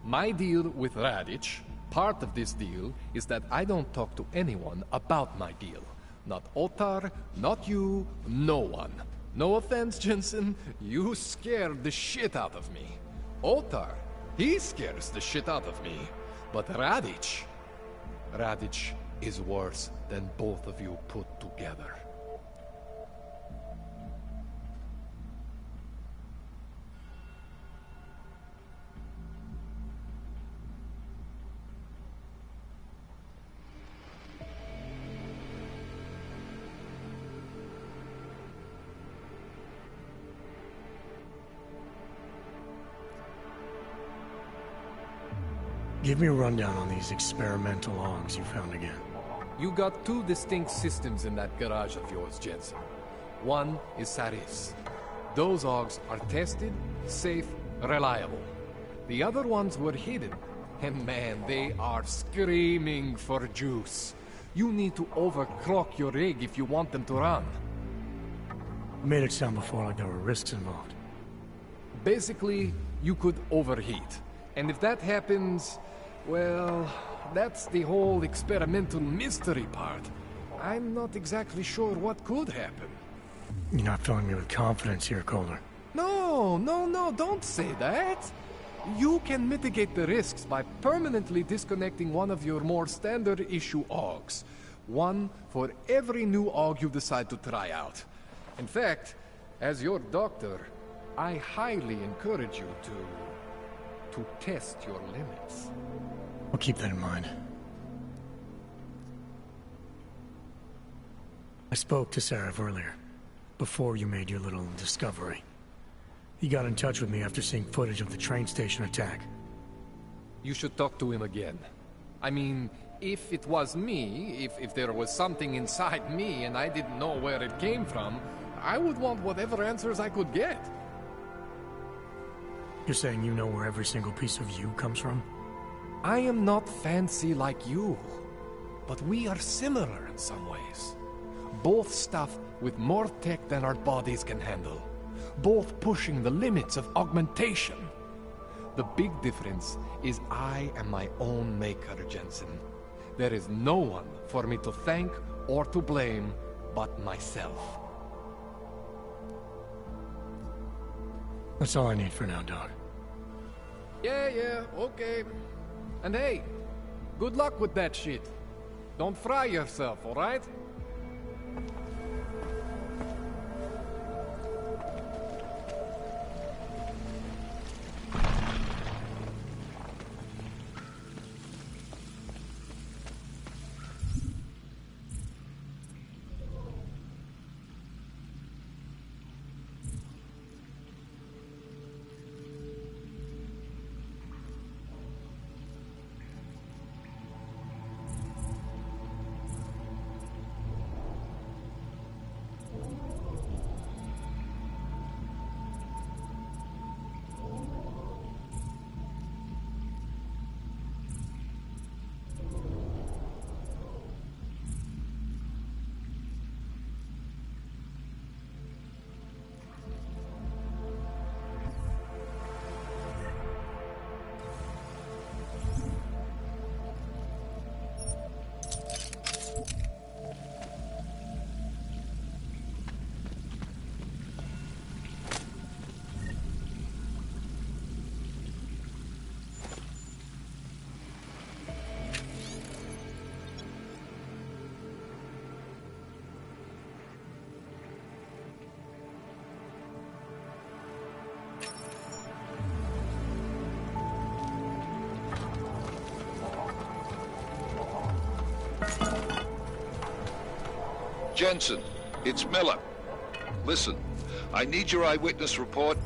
My deal with Radic, part of this deal, is that I don't talk to anyone about my deal. Not Otar, not you, no one. No offense, Jensen, you scared the shit out of me. Otar, he scares the shit out of me. But Radic is worse than both of you put together. Give me a rundown on these experimental logs you found again. You got two distinct systems in that garage of yours, Jensen. One is Saris. Those logs are tested, safe, reliable. The other ones were hidden. And man, they are screaming for juice. You need to overclock your rig if you want them to run. You made it sound before like there were risks involved. Basically, you could overheat. And if that happens, well, that's the whole experimental mystery part. I'm not exactly sure what could happen. You're not filling me with confidence here, Calder. No, don't say that. You can mitigate the risks by permanently disconnecting one of your more standard issue AUGs. One for every new AUG you decide to try out. In fact, as your doctor, I highly encourage you to test your limits. I'll keep that in mind. I spoke to Sarif earlier, before you made your little discovery. He got in touch with me after seeing footage of the train station attack. You should talk to him again. I mean, if it was me, if there was something inside me and I didn't know where it came from, I would want whatever answers I could get. You're saying you know where every single piece of you comes from? I am not fancy like you, but we are similar in some ways. Both stuffed with more tech than our bodies can handle. Both pushing the limits of augmentation. The big difference is I am my own maker, Jensen. There is no one for me to thank or to blame but myself. That's all I need for now, Doc. Yeah, okay. And hey, good luck with that shit. Don't fry yourself, alright? Jensen, it's Miller. Listen, I need your eyewitness report.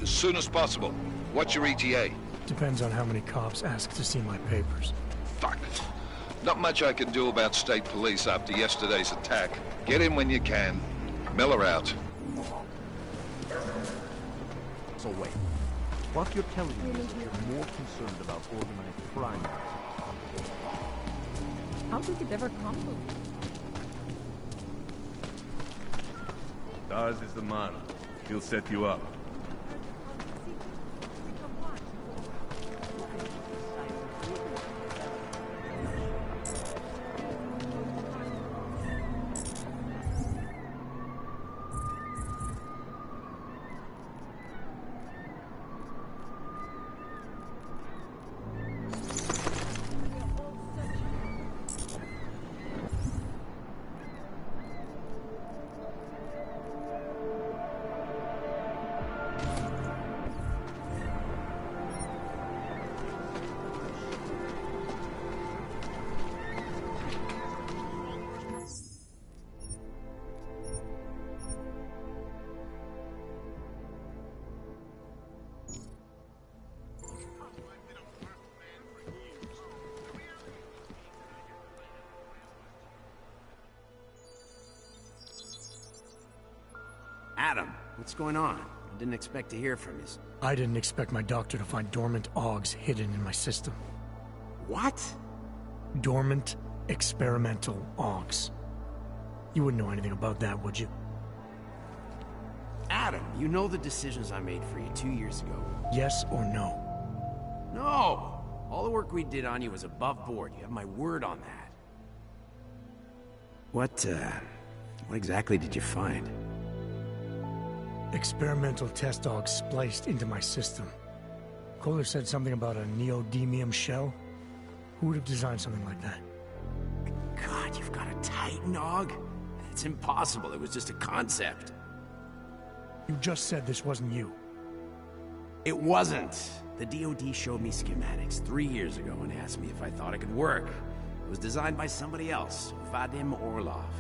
As soon as possible. What's your ETA? Depends on how many cops ask to see my papers. Fuck. Not much I can do about state police after yesterday's attack. Get in when you can. Miller out. So wait. What you're telling me is that you're more concerned about organized crime. How did it ever come to this? Dawes is the man. He'll set you up. Adam, what's going on? I didn't expect to hear from you. I didn't expect my doctor to find dormant augs hidden in my system. What? Dormant experimental augs. You wouldn't know anything about that, would you? Adam, you know the decisions I made for you 2 years ago. Yes or no? No! All the work we did on you was above board. You have my word on that. What exactly did you find? Experimental test dogs spliced into my system. Kohler said something about a neodymium shell. Who would have designed something like that? God, you've got a Titan dog? It's impossible. It was just a concept. You just said this wasn't you. It wasn't. The DoD showed me schematics 3 years ago and asked me if I thought it could work. It was designed by somebody else, Vadim Orlov.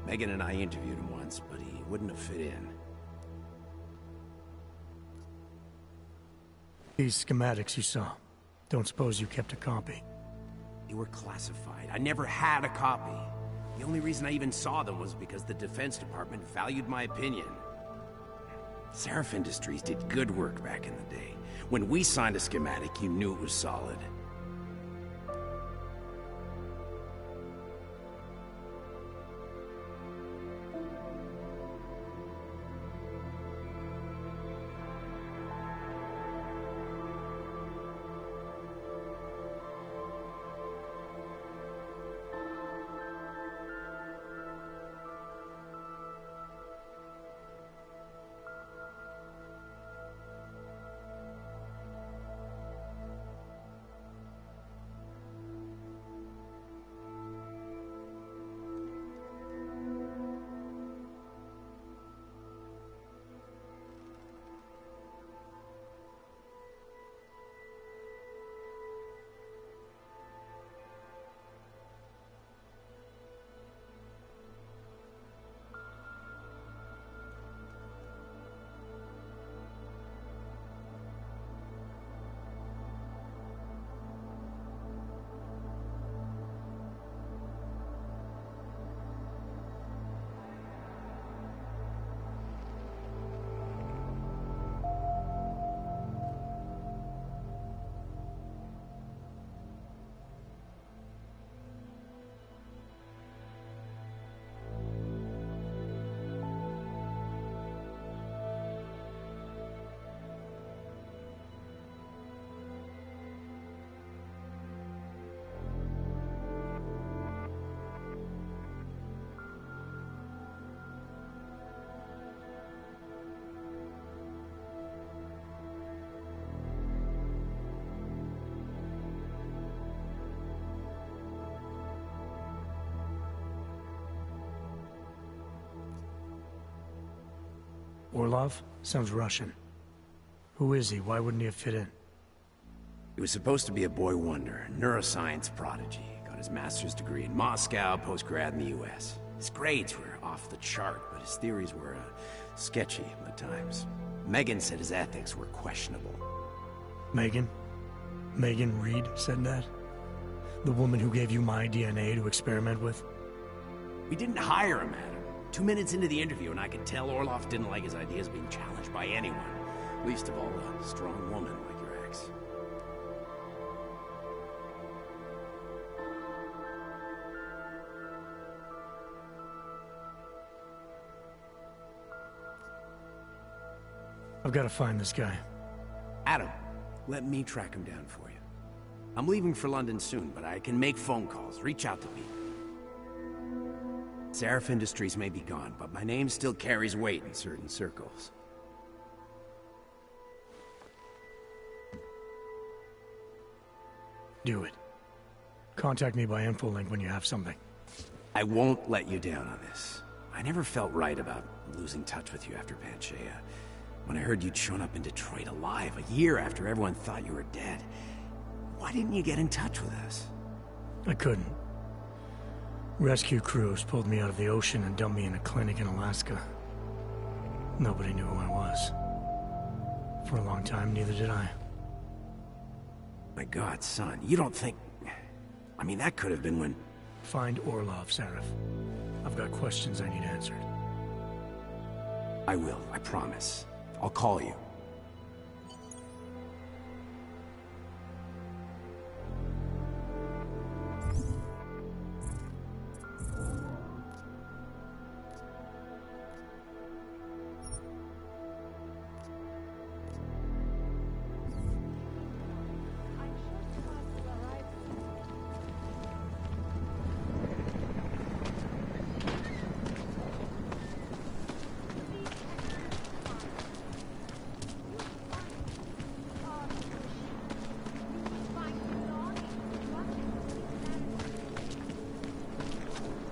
Megan and I interviewed him once, but he wouldn't have fit in. These schematics you saw, don't suppose you kept a copy? They were classified. I never had a copy. The only reason I even saw them was because the Defense Department valued my opinion. Seraph Industries did good work back in the day. When we signed a schematic, you knew it was solid. Orlov? Sounds Russian. Who is he? Why wouldn't he have fit in? He was supposed to be a boy wonder, neuroscience prodigy. Got his master's degree in Moscow, post-grad in the US. His grades were off the chart, but his theories were sketchy at times. Megan said his ethics were questionable. Megan? Megan Reed said that? The woman who gave you my DNA to experiment with? We didn't hire him, Adam. 2 minutes into the interview, and I could tell Orlov didn't like his ideas being challenged by anyone. Least of all, a strong woman like your ex. I've got to find this guy. Adam, let me track him down for you. I'm leaving for London soon, but I can make phone calls, reach out to people. Seraph Industries may be gone, but my name still carries weight in certain circles. Do it. Contact me by infolink when you have something. I won't let you down on this. I never felt right about losing touch with you after Panchaea. When I heard you'd shown up in Detroit alive a year after everyone thought you were dead. Why didn't you get in touch with us? I couldn't. Rescue crews pulled me out of the ocean and dumped me in a clinic in Alaska. Nobody knew who I was. For a long time, neither did I. My God, son, you don't think... I mean, that could have been when... Find Orlov, Seraph. I've got questions I need answered. I will, I promise. I'll call you.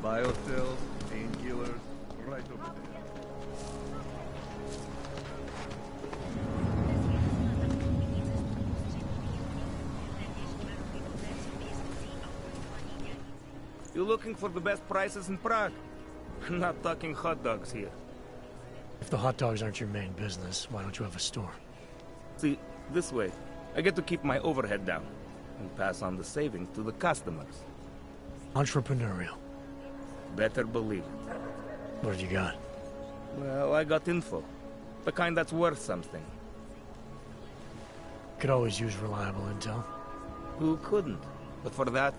Biocells, painkillers, right over there. You looking for the best prices in Prague? Not talking hot dogs here. If the hot dogs aren't your main business, why don't you have a store? See, this way, I get to keep my overhead down and pass on the savings to the customers. Entrepreneurial. Better believe it. What have you got? Well, I got info. The kind that's worth something. Could always use reliable intel. Who couldn't? But for that,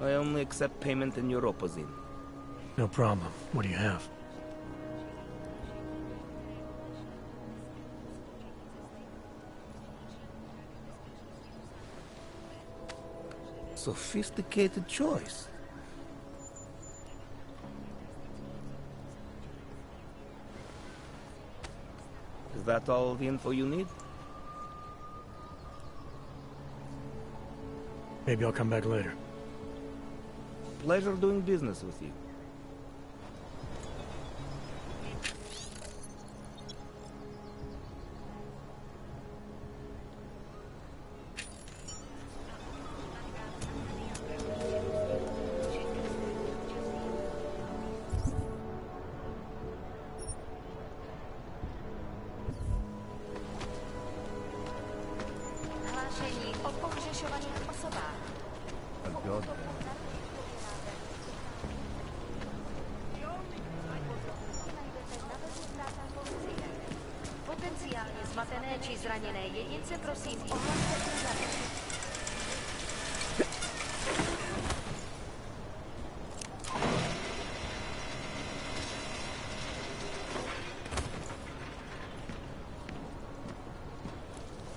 I only accept payment in Europozine. No problem. What do you have? Sophisticated choice. Is that all the info you need? Maybe I'll come back later. Pleasure doing business with you. Potenciálně zmatené či zraněné jedince prosím ohlaste úřady.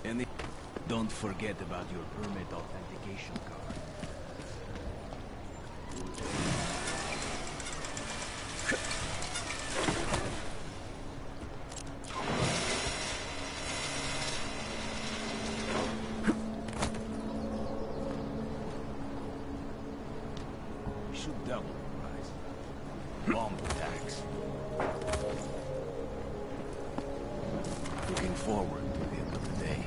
And don't forget about your permit authentication card. Should double the price. Bomb attacks. forward to the end of the day.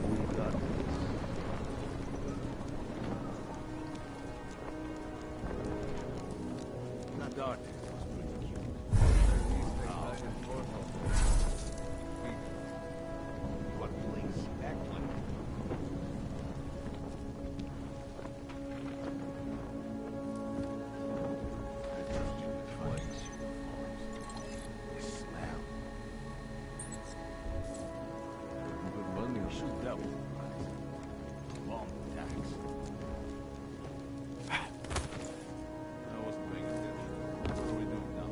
We got this. That artist was pretty cute. What place? Excellent. Good money. Shoot that one. Long tax. I wasn't paying attention. What are we doing now?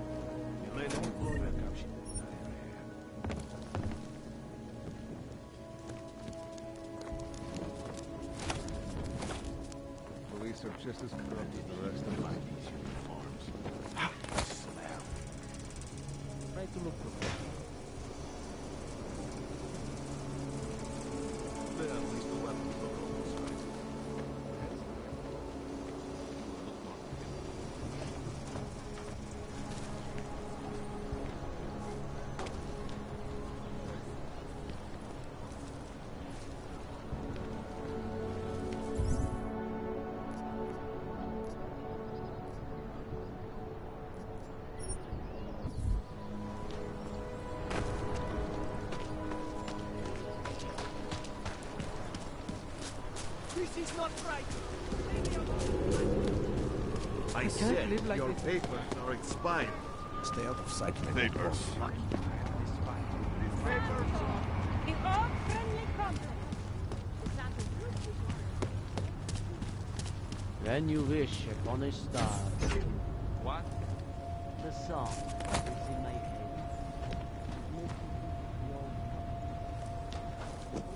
You let him blow that caption. Police are just as corrupt as the rest of them. These uniforms. Smell. Try to look professional. But at least the weapons look almost right. This is not right. I said your papers are expired. Stay out of sight. Papers. Behold friendly contact. When you wish upon a star. What? The song is in my head.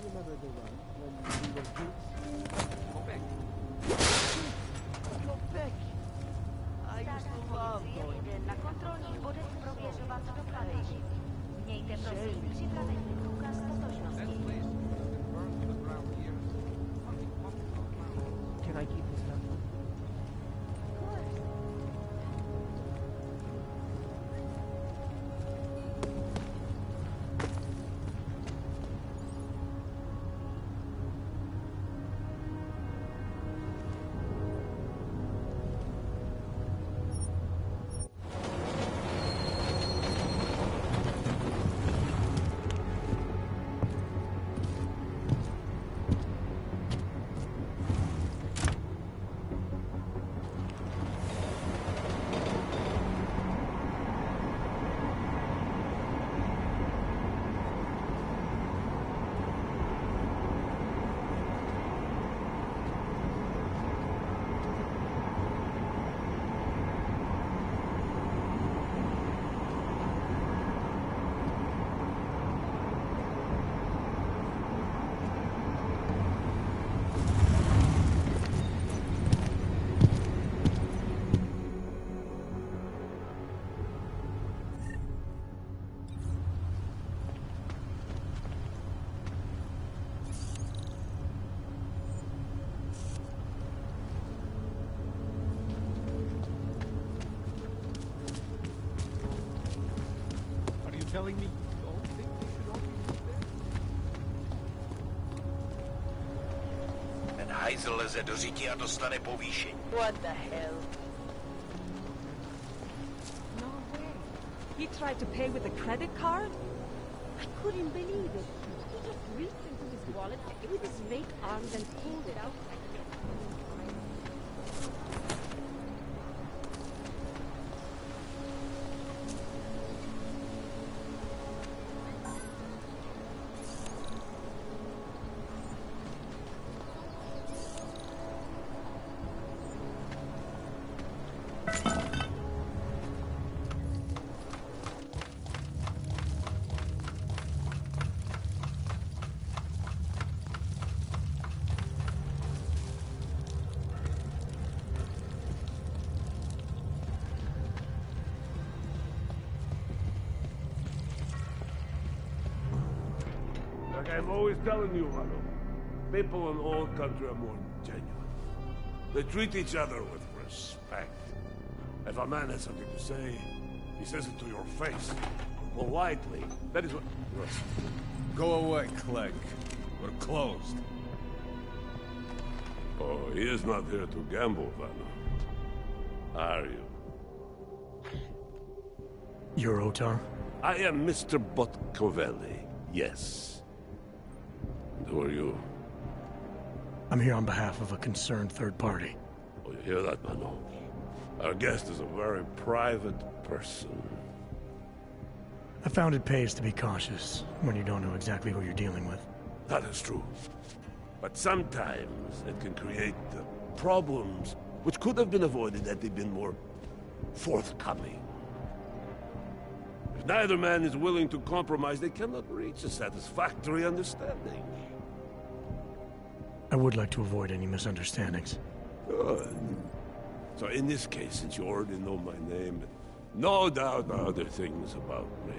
Remember the one when we were kids? Go back. Go back. I used to love going Na kontrolních bodech prověřovat doklady. Mějte prosím připravený důkaz totožnosti. Can I keep this now? Telling me you don't think they should all be there? Ten hajzl leze do řití a dostane povýšení. What the hell? No way. He tried to pay with a credit card? I couldn't believe it. He just reached into his wallet with his fake arms and pulled it out like this. Like I'm always telling you, Rado, people in old country are more genuine. They treat each other with respect. If a man has something to say, he says it to your face. politely. That is what... Go away, Clegg. We're closed. Oh, he is not here to gamble, Vano. Are you? You're Otar? I am Mr. Botkovelli, yes. And who are you? I'm here on behalf of a concerned third party. Oh, you hear that, Vano? Our guest is a very private person. I found it pays to be cautious when you don't know exactly who you're dealing with. That is true. But sometimes it can create problems which could have been avoided had they been more forthcoming. If neither man is willing to compromise, they cannot reach a satisfactory understanding. I would like to avoid any misunderstandings. Good. So in this case, since you already know my name, no doubt other things about me,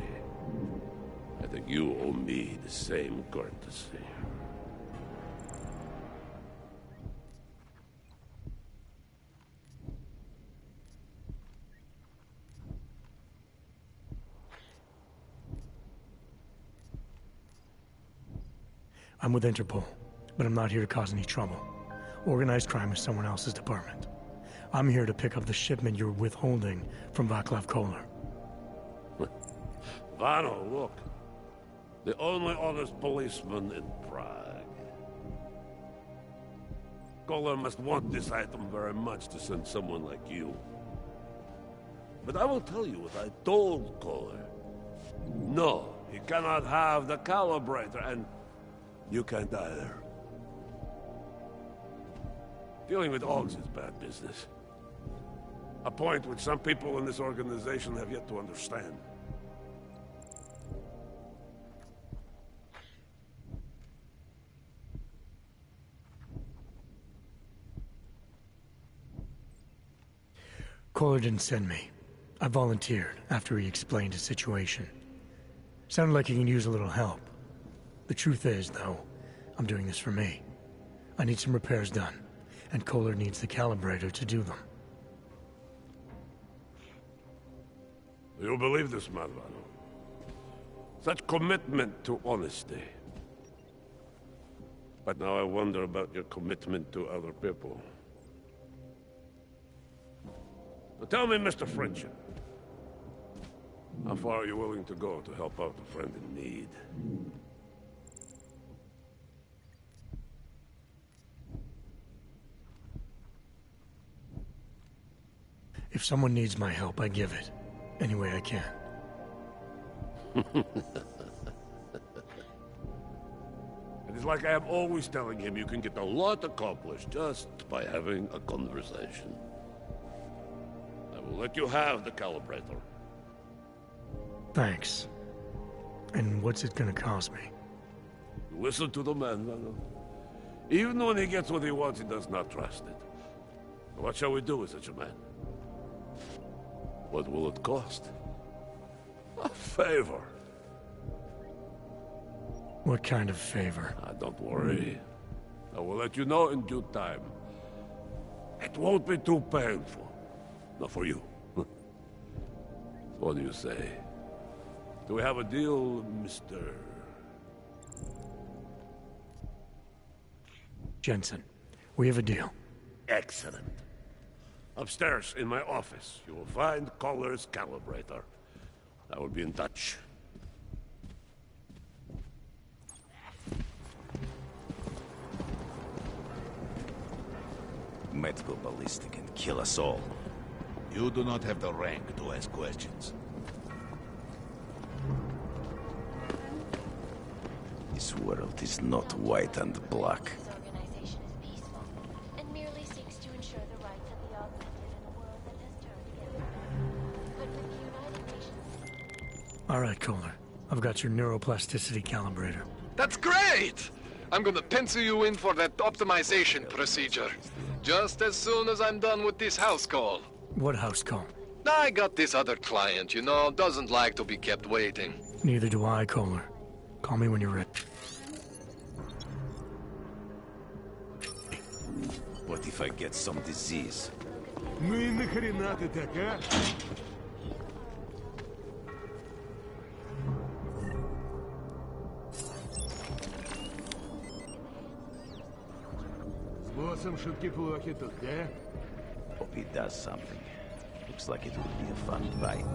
I think you owe me the same courtesy. I'm with Interpol, but I'm not here to cause any trouble. Organized crime is someone else's department. I'm here to pick up the shipment you're withholding from Václav Koller. Vano, look. The only honest policeman in Prague. Koller must want this item very much to send someone like you. But I will tell you what I told Koller. No, he cannot have the calibrator, and you can't either. Dealing with Augs is bad business. A point which some people in this organization have yet to understand. Koller didn't send me. I volunteered after he explained his situation. Sounded like he can use a little help. The truth is, though, I'm doing this for me. I need some repairs done, and Koller needs the calibrator to do them. You believe this man, Vano? Such commitment to honesty. But now I wonder about your commitment to other people. So tell me, Mr. Friendship, how far are you willing to go to help out a friend in need? If someone needs my help, I give it. Any way I can. It is like I am always telling him, you can get a lot accomplished just by having a conversation. I will let you have the calibrator. Thanks. And what's it gonna cost me? Listen to the man, Vano. Even when he gets what he wants, he does not trust it. What shall we do with such a man? What will it cost? A favor. What kind of favor? Don't worry. I will let you know in due time. It won't be too painful. Not for you. What do you say? Do we have a deal, Mr. Jensen, we have a deal. Excellent. Upstairs in my office, you will find Koller's calibrator. I will be in touch. Medical ballistic can kill us all. You do not have the rank to ask questions. This world is not white and black. This organization is peaceful and merely seeks to ensure the rights of the augmented in a world that has turned against them. But with the United Nations... All right, Koller. I've got your neuroplasticity calibrator. That's great! I'm gonna pencil you in for that optimization procedure. Just as soon as I'm done with this house call. What house call? I got this other client, you know, doesn't like to be kept waiting. Neither do I, Koller. Call me when you're ready. What if I get some disease? Ну и нахрена ты так, а? some шутки плохи тут, да? Hope he does something. Looks like it would be a fun fight.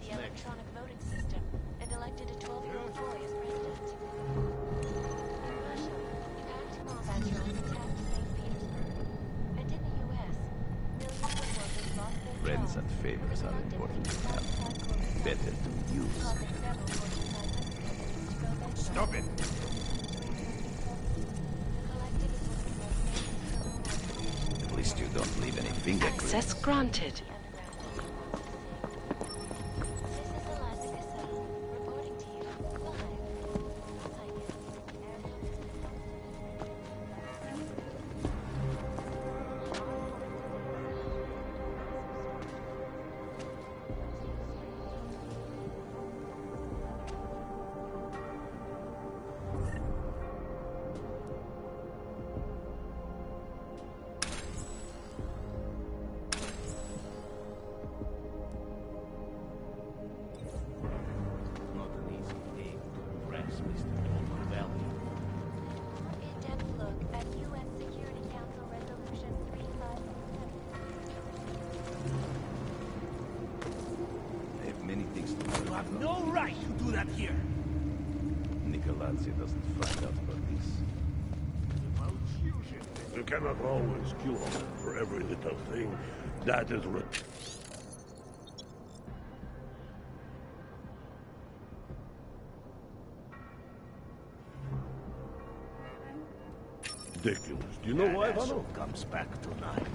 The electronic voting system and elected a 12-year-old boy as president. In Russia, packed mob patrols attacked St. Petersburg. And in the U.S., millions of workers lost their Friends jobs. and favors are important to have. Better to use. Causing several Fortune 500 companies to go bankrupt. Stop it! The collective is one of the most famous criminal At least you don't leave any fingerprints. Access granted. Not an easy thing to impress Mr. Machiavelli. in-depth look at U.S. Security Council Resolution 3577. They have many things to do. You have no right to do that here. Nicolazzi doesn't find out about this. You cannot always kill him for every little thing. That is ridiculous. Do you know why, Vano? Comes back tonight.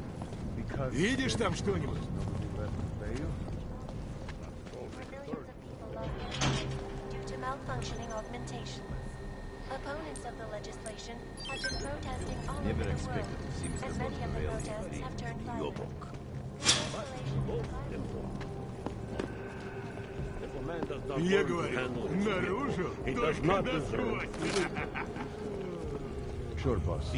Because Видишь там что-нибудь? Due to malfunctioning augmentations. Opponents of the legislation have been protesting all over Never the expected world, to see Mr. and many of the Machiavelli protests have turned in violent. Yobok. If a man does not Я learn to говорю, handle his наружу vehicle, he does только not на deserve. Sure, boss.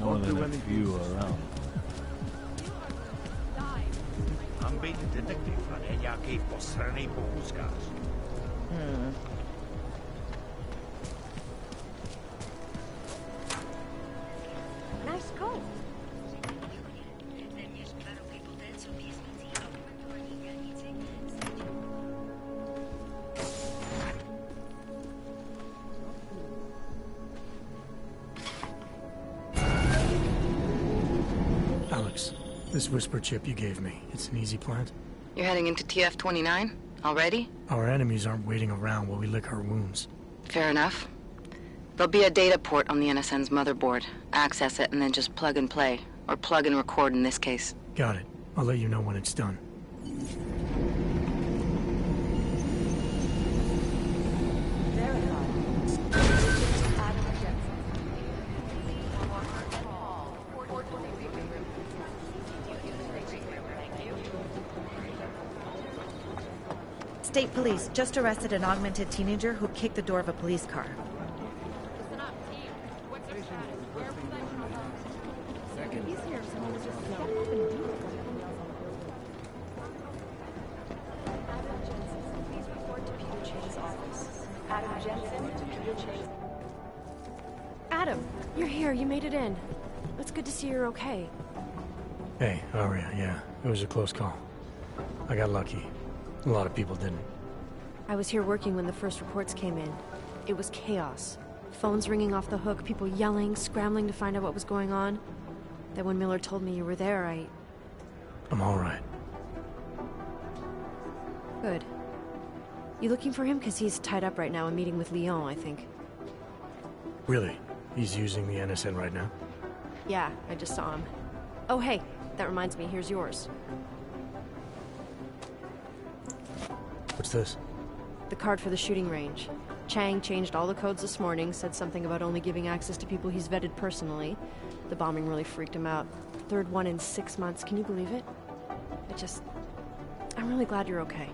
More than a few around. Mám být detektiv a ne nějaký posraný pokuskář. Nice coat. This whisper chip you gave me, it's an easy plant? You're heading into TF-29? Already? Our enemies aren't waiting around while we lick our wounds. Fair enough. There'll be a data port on the NSN's motherboard. Access it and then just plug and play. Or plug and record in this case. Got it. I'll let you know when it's done. State police just arrested an augmented teenager who kicked the door of a police car. Adam, you're here. You made it in. It's good to see you're okay. Hey, Aria, yeah. It was a close call. I got lucky. A lot of people didn't. I was here working when the first reports came in. It was chaos. Phones ringing off the hook, people yelling, scrambling to find out what was going on. Then when Miller told me you were there, I'm all right. Good. You looking for him? Because he's tied up right now and meeting with Lyon, I think. Really? He's using the NSN right now? Yeah, I just saw him. Oh, hey, that reminds me, here's yours. What's this? The card for the shooting range. Chang changed all the codes this morning, said something about only giving access to people he's vetted personally. The bombing really freaked him out. Third one in 6 months, can you believe it? I'm really glad you're okay.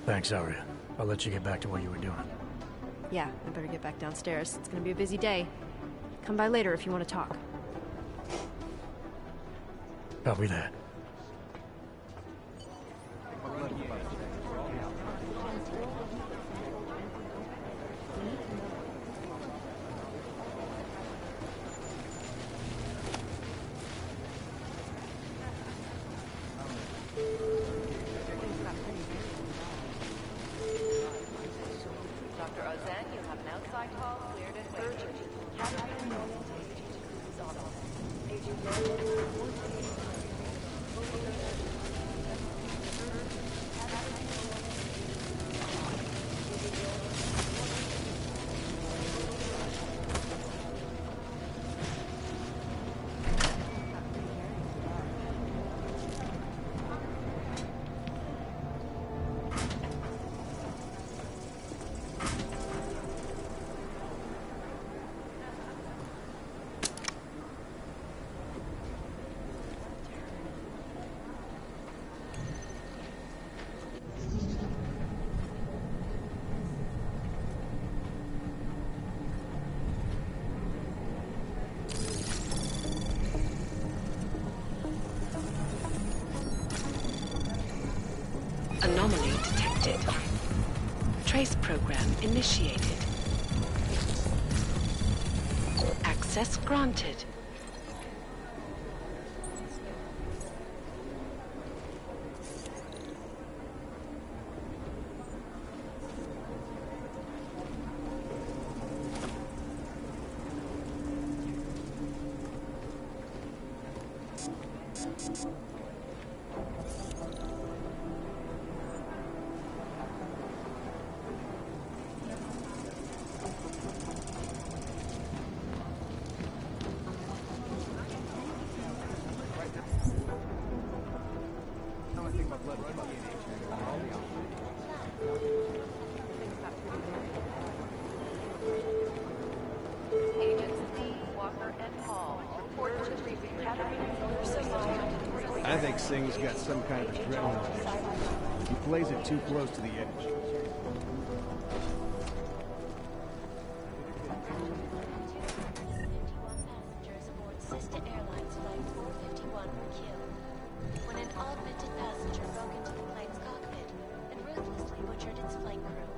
Thanks, Aria. I'll let you get back to what you were doing. Yeah, I better get back downstairs. It's gonna be a busy day. Come by later if you want to talk. Copy that. Dr. Ozan, you have an outside call cleared and urgent. Anomaly detected. Trace program initiated. Access granted. I think Singh's got some kind of adrenaline addiction. He plays it too close to the edge. Sister Airlines Flight 451 were killed when an augmented passenger broke into the plane's cockpit and ruthlessly butchered its flight crew.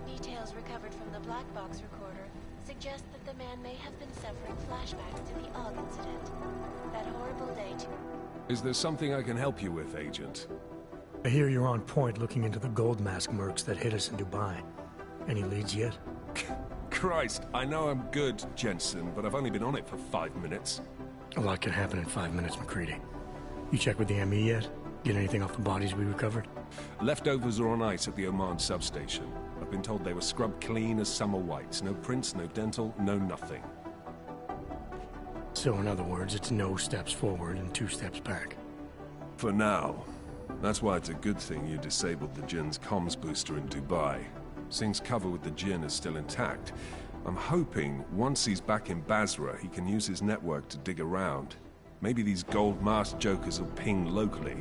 Details recovered from the black box recorder suggest that the man may have been suffering flashbacks to the AUG incident. That horrible day Is there something I can help you with, Agent? I hear you're on point looking into the gold mask mercs that hit us in Dubai. Any leads yet? Christ, I know I'm good, Jensen, but I've only been on it for 5 minutes. A lot can happen in 5 minutes, McCready. You check with the ME yet? Get anything off the bodies we recovered? Leftovers are on ice at the Oman substation. I've been told they were scrubbed clean as summer whites. No prints, no dental, no nothing. So in other words, it's no steps forward and 2 steps back. For now. That's why it's a good thing you disabled the Jinn's comms booster in Dubai. Singh's cover with the Jinn is still intact. I'm hoping once he's back in Basra, he can use his network to dig around. Maybe these gold-masked jokers will ping locally.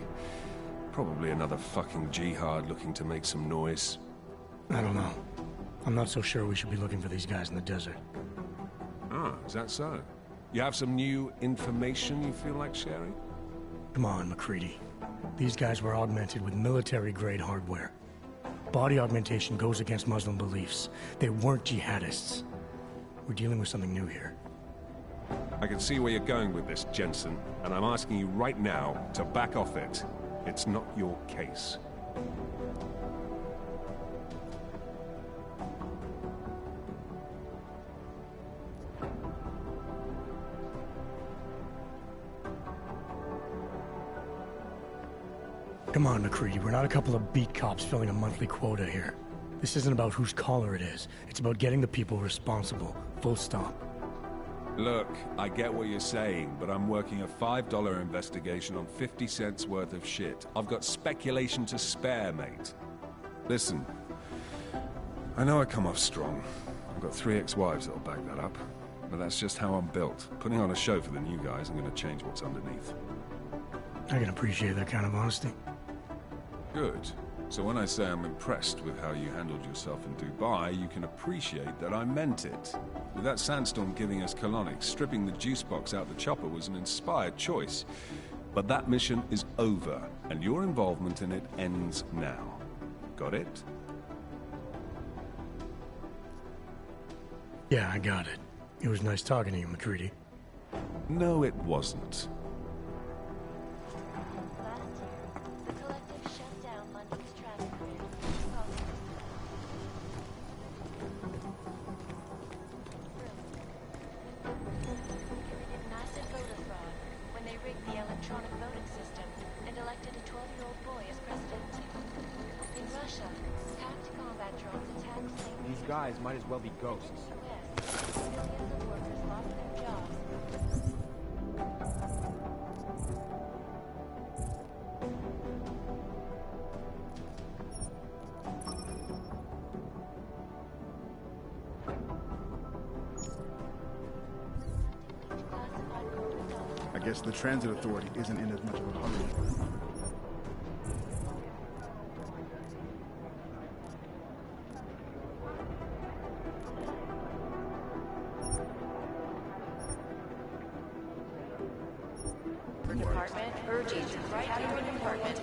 Probably another fucking jihad looking to make some noise. I don't know. I'm not so sure we should be looking for these guys in the desert. Ah, is that so? You have some new information you feel like sharing? Come on, McCready. These guys were augmented with military-grade hardware. Body augmentation goes against Muslim beliefs. They weren't jihadists. We're dealing with something new here. I can see where you're going with this, Jensen, and I'm asking you right now to back off it. It's not your case. Come on, McCready. We're not a couple of beat cops filling a monthly quota here. This isn't about whose collar it is. It's about getting the people responsible. Full stop. Look, I get what you're saying, but I'm working a $5 investigation on 50 cents worth of shit. I've got speculation to spare, mate. Listen, I know I come off strong. I've got 3 ex-wives that'll back that up. But that's just how I'm built. Putting on a show for the new guys, I'm gonna change what's underneath. I can appreciate that kind of honesty. Good. So when I say I'm impressed with how you handled yourself in Dubai, you can appreciate that I meant it. With that sandstorm giving us colonics, stripping the juice box out the chopper was an inspired choice. But that mission is over, and your involvement in it ends now. Got it? Yeah, I got it. It was nice talking to you, McCready. No, it wasn't. Guys might as well be ghosts. I guess the Transit Authority isn't in as much of a hurry. Department urging right category department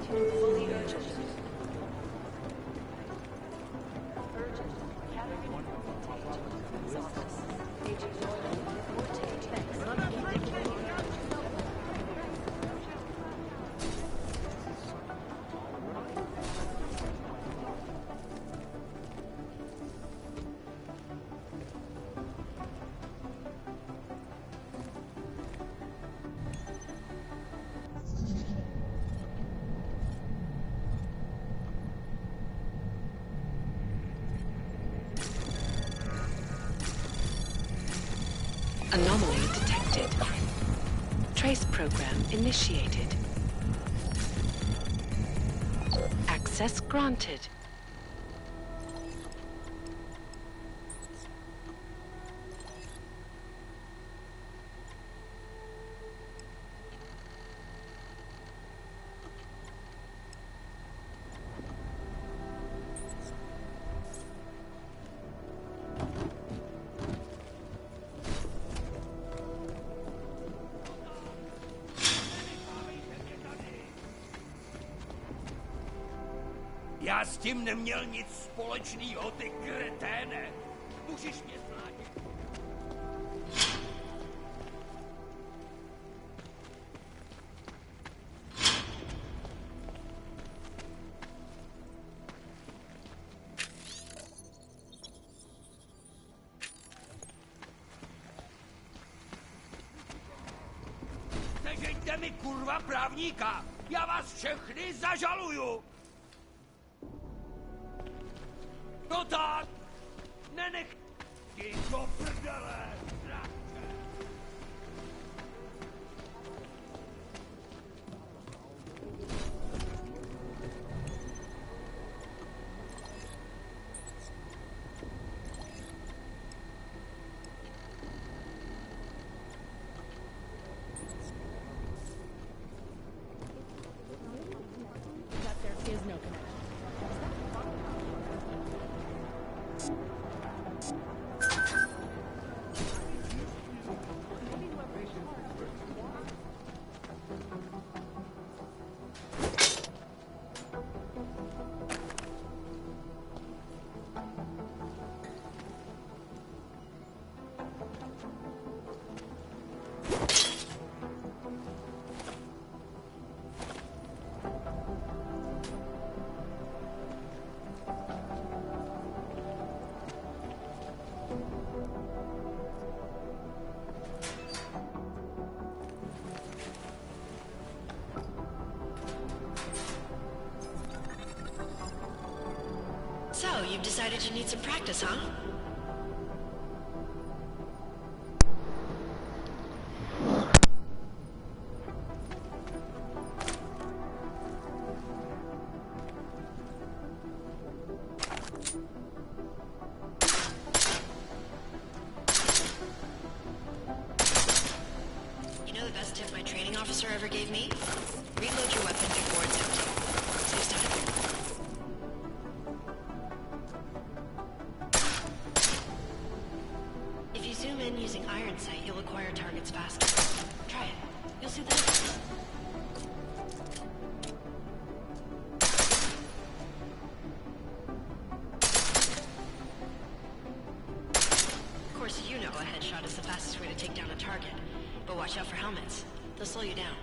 fully urgent. Anomaly detected. Trace program initiated. Access granted. Já s tím neměl nic společného, ty kreténe. Můžeš mě zlátit. mi kurva právníka! Já vás všechny zažaluju! To tak! Nenech... Jdi do prdele! That there is no connection. So, you've decided you need some practice, huh? You know the best tip my training officer ever gave me? Reload your weapon before it's empty. Saves time. If you zoom in using iron sight, you'll acquire targets faster. Try it. You'll see the difference. Of course, you know a headshot is the fastest way to take down a target. But watch out for helmets. They'll slow you down.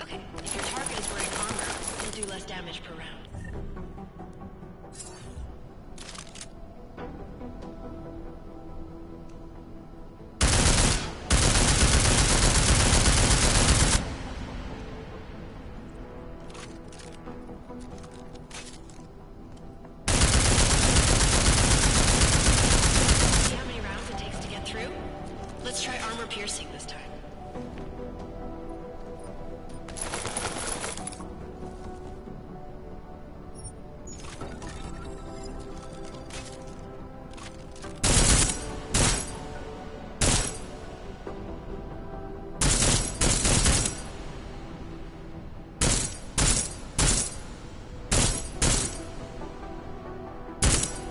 Okay, if your target is wearing armor, you'll do less damage per round. See how many rounds it takes to get through? Let's try armor piercing this time.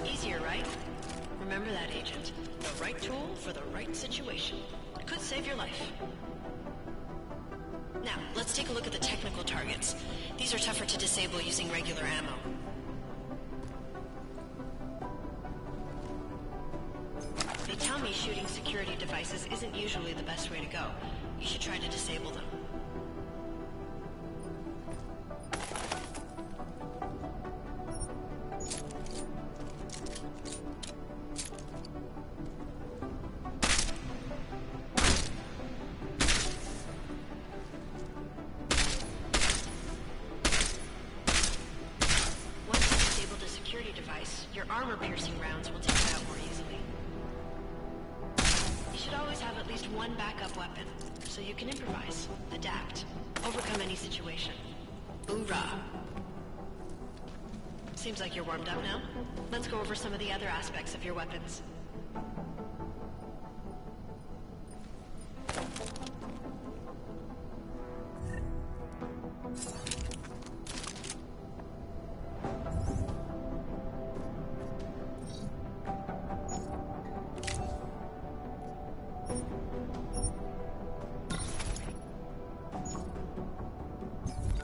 Easier, right? Remember that, Agent. The right tool for the right situation. It could save your life. Now, let's take a look at the technical targets. These are tougher to disable using regular ammo. They tell me shooting security devices isn't usually the best way to go. You should try to disable them. Once you've disabled a security device, your armor-piercing rounds will take it out more easily. You should always have at least one backup weapon, so you can improvise, adapt, overcome any situation. Hoorah! Seems like you're warmed up now. Let's go over some of the other aspects of your weapons.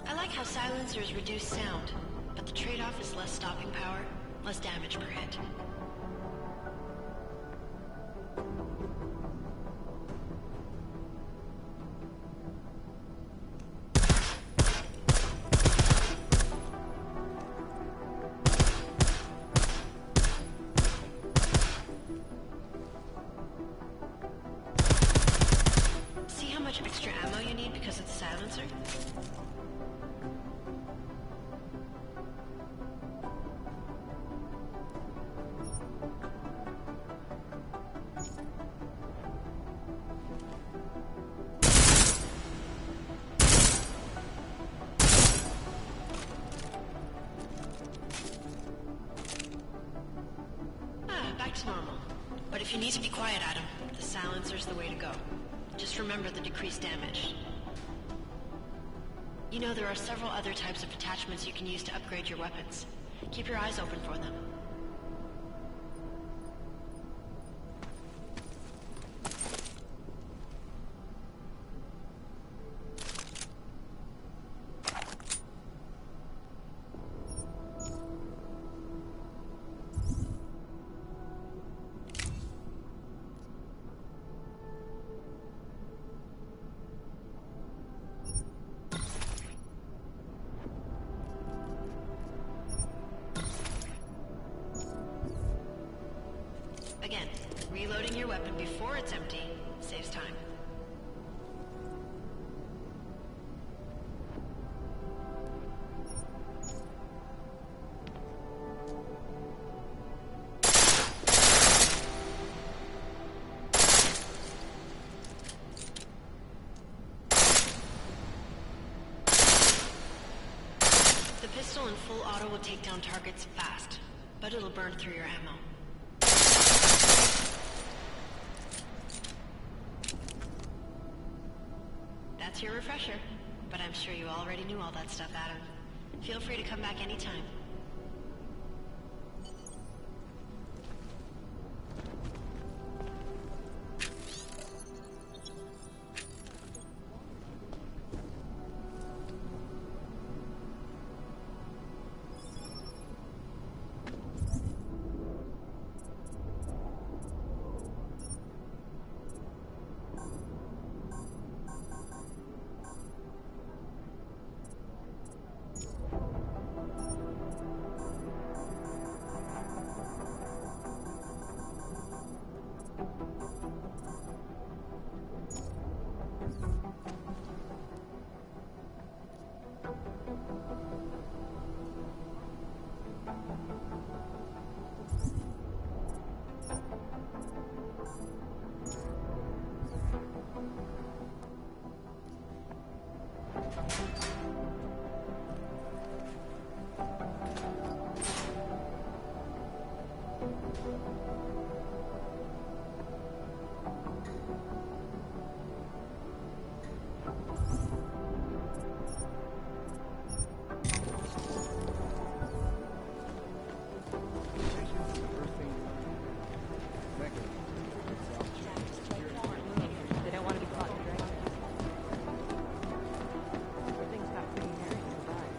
I like how silencers reduce sound, but the trade-off is less stopping power, less damage per hit. silencer? Back to normal. But if you need to be quiet, Adam, the silencer's the way to go. Just remember the decreased damage. You know, there are several other types of attachments you can use to upgrade your weapons. Keep your eyes open for them. Again, reloading your weapon before it's empty saves time. The pistol in full auto will take down targets fast, but it'll burn through your ammo. That's your refresher, but I'm sure you already knew all that stuff, Adam. Feel free to come back anytime. They don't want to be caught in drag. Things got pretty hairy in the ride.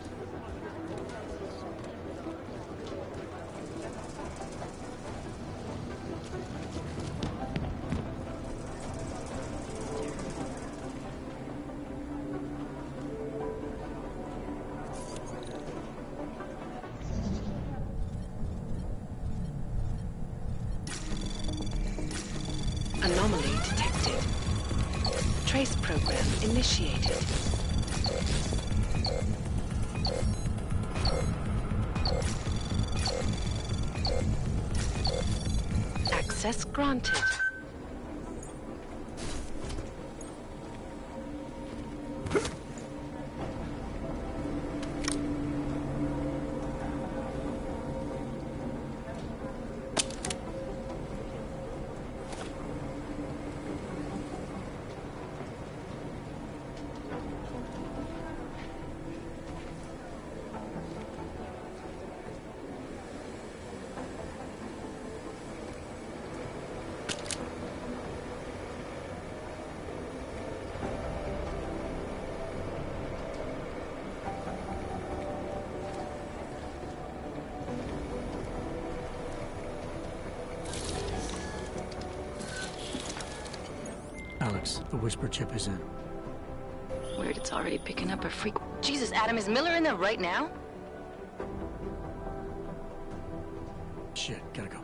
Anomaly detected. Trace program initiated. Access granted. Alex, the whisper chip is in. Weird, it's already picking up a freak. Jesus, Adam, is Miller in there right now? Shit, gotta go.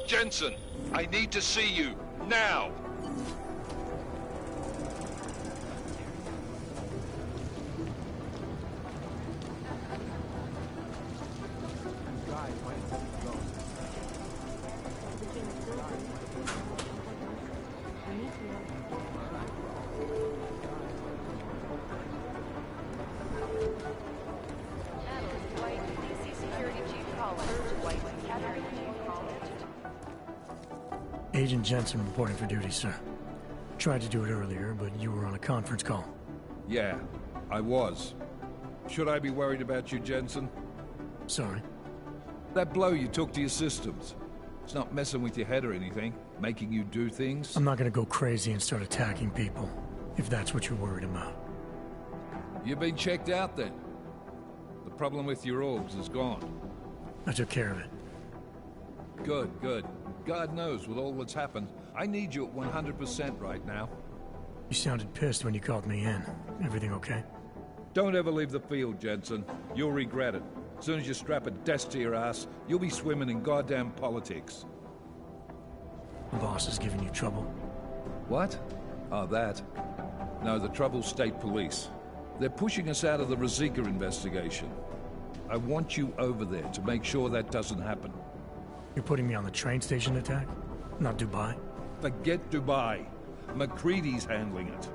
Jensen, I need to see you, now! Agent Jensen reporting for duty, sir. Tried to do it earlier, but you were on a conference call. Yeah, I was. Should I be worried about you, Jensen? Sorry? That blow you took to your systems. It's not messing with your head or anything, making you do things. I'm not gonna go crazy and start attacking people, if that's what you're worried about. You've been checked out then. The problem with your orbs is gone. I took care of it. Good, good. God knows, with all that's happened, I need you at 100% right now. You sounded pissed when you called me in. Everything okay? Don't ever leave the field, Jensen. You'll regret it. As soon as you strap a desk to your ass, you'll be swimming in goddamn politics. The boss is giving you trouble. What? Oh, that. No, the trouble's state police. They're pushing us out of the Rosika investigation. I want you over there to make sure that doesn't happen. You're putting me on the train station attack? Not Dubai? Forget Dubai. McCready's handling it.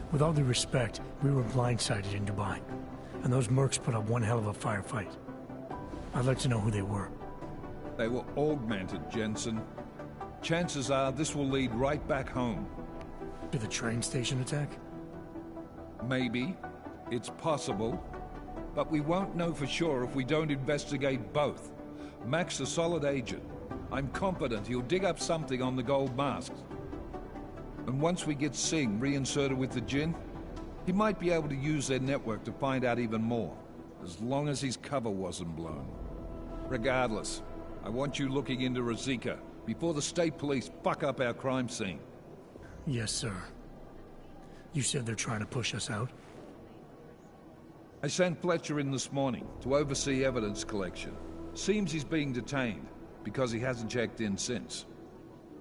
With all due respect, we were blindsided in Dubai, and those mercs put up one hell of a firefight. I'd like to know who they were. They were augmented, Jensen. Chances are this will lead right back home. To the train station attack? Maybe. It's possible. But we won't know for sure if we don't investigate both. Mac's a solid agent. I'm confident he'll dig up something on the gold masks. And once we get Singh reinserted with the Jinn, he might be able to use their network to find out even more, as long as his cover wasn't blown. Regardless, I want you looking into Rosika before the state police fuck up our crime scene. Yes, sir. You said they're trying to push us out? I sent Fletcher in this morning to oversee evidence collection. Seems he's being detained, because he hasn't checked in since.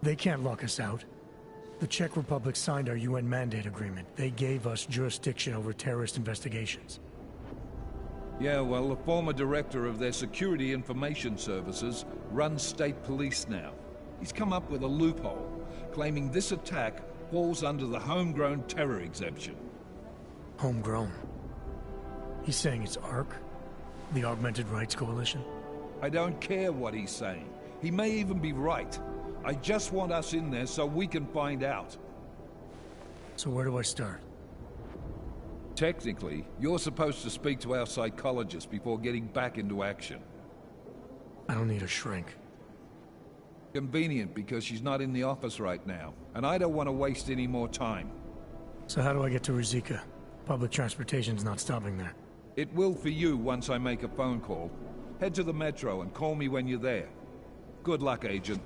They can't lock us out. The Czech Republic signed our UN mandate agreement. They gave us jurisdiction over terrorist investigations. Yeah, well, the former director of their security information services runs state police now. He's come up with a loophole, claiming this attack falls under the homegrown terror exemption. Homegrown? He's saying it's ARC? The Augmented Rights Coalition? I don't care what he's saying. He may even be right. I just want us in there so we can find out. So where do I start? Technically, you're supposed to speak to our psychologist before getting back into action. I don't need a shrink. Convenient, because she's not in the office right now, and I don't want to waste any more time. So how do I get to Rosika? Public transportation's not stopping there. It will for you once I make a phone call. Head to the metro and call me when you're there. Good luck, Agent.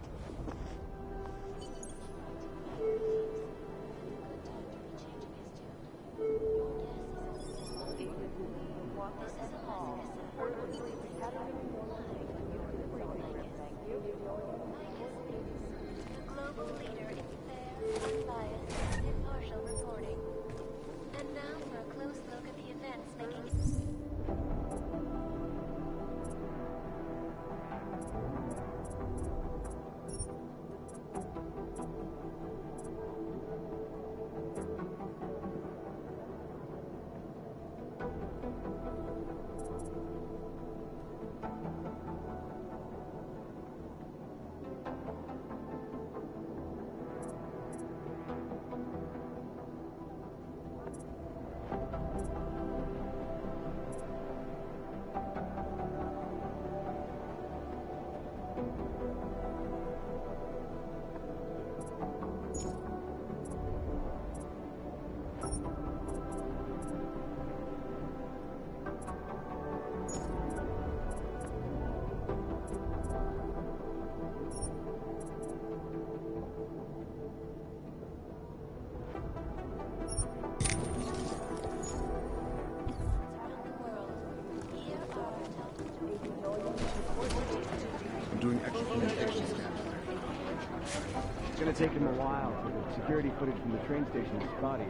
Doing extra communication scans. It's gonna take him a while for the security footage from the train station to spotty.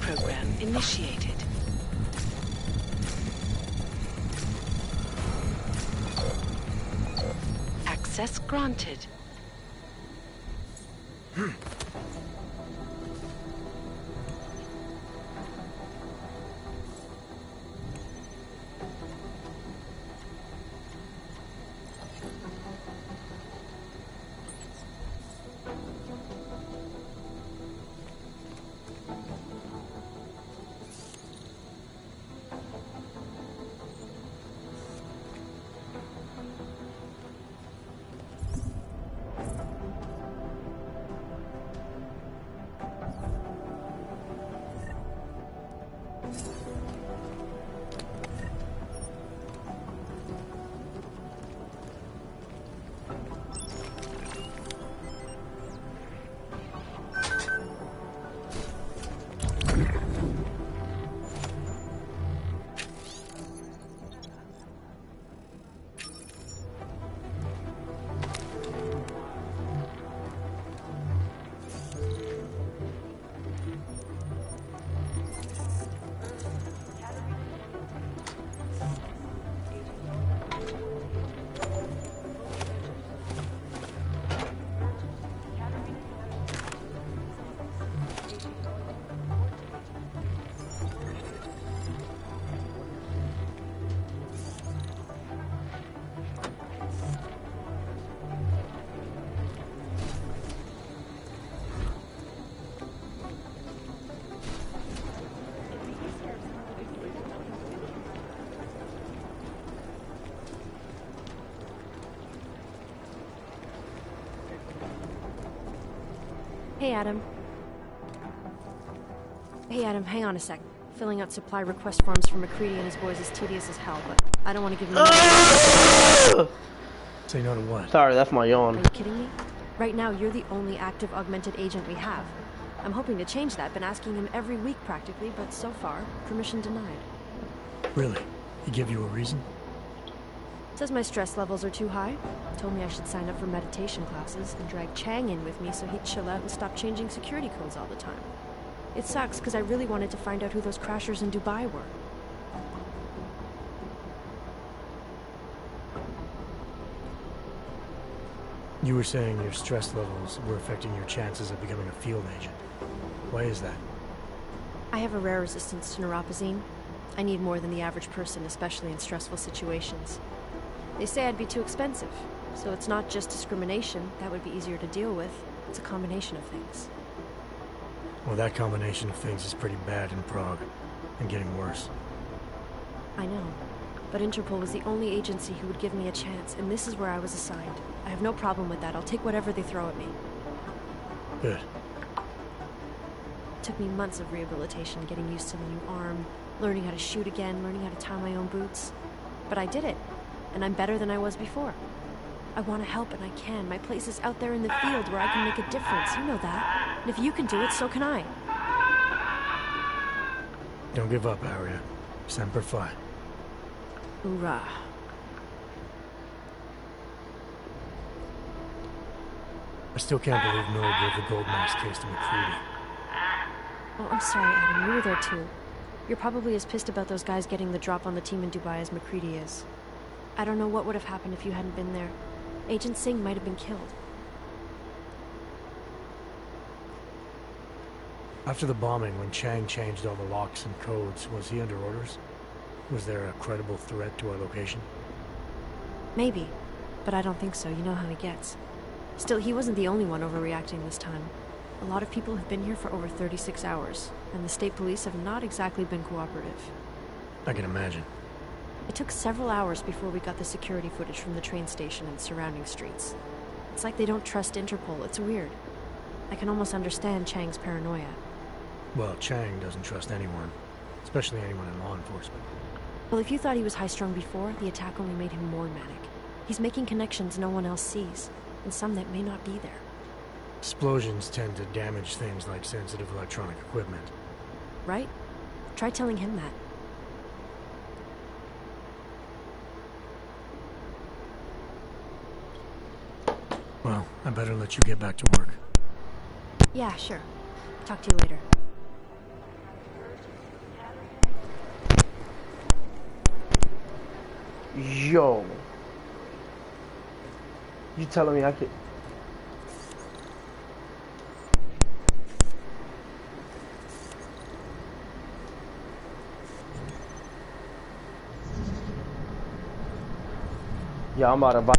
program initiated. Access granted. Hey, Adam. Hey, Adam, hang on a sec. Filling out supply request forms for McCready and his boys is tedious as hell, but I don't want to give them Say no to what? Sorry, that's my yawn. Are you kidding me? Right now, you're the only active augmented agent we have. I'm hoping to change that, been asking him every week practically, but so far, permission denied. Really? He give you a reason? Says my stress levels are too high. Told me I should sign up for meditation classes and drag Chang in with me so he'd chill out and stop changing security codes all the time. It sucks because I really wanted to find out who those crashers in Dubai were. You were saying your stress levels were affecting your chances of becoming a field agent. Why is that? I have a rare resistance to neuropazine. I need more than the average person, especially in stressful situations. They say I'd be too expensive, so it's not just discrimination. That would be easier to deal with. It's a combination of things. Well, that combination of things is pretty bad in Prague, and getting worse. I know, but Interpol was the only agency who would give me a chance, and this is where I was assigned. I have no problem with that. I'll take whatever they throw at me. Good. It took me months of rehabilitation, getting used to the new arm, learning how to shoot again, learning how to tie my own boots. But I did it, and I'm better than I was before. I want to help, and I can. My place is out there in the field where I can make a difference. You know that. And if you can do it, so can I. Don't give up, Aria. Semper Fi. Hoorah. I still can't believe Noah gave the gold mask case to McCready. Oh, I'm sorry, Adam. You were there too. You're probably as pissed about those guys getting the drop on the team in Dubai as McCready is. I don't know what would have happened if you hadn't been there. Agent Singh might have been killed. After the bombing, when Chang changed all the locks and codes, was he under orders? Was there a credible threat to our location? Maybe, but I don't think so. You know how he gets. Still, he wasn't the only one overreacting this time. A lot of people have been here for over 36 hours, and the state police have not exactly been cooperative. I can imagine. It took several hours before we got the security footage from the train station and surrounding streets. It's like they don't trust Interpol. It's weird. I can almost understand Chang's paranoia. Well, Chang doesn't trust anyone, especially anyone in law enforcement. Well, if you thought he was high-strung before, the attack only made him more manic. He's making connections no one else sees, and some that may not be there. Explosions tend to damage things like sensitive electronic equipment. Right? Try telling him that. Well, I better let you get back to work. Yeah, sure. Talk to you later. Yo. You telling me I could... Yeah, I'm about to buy...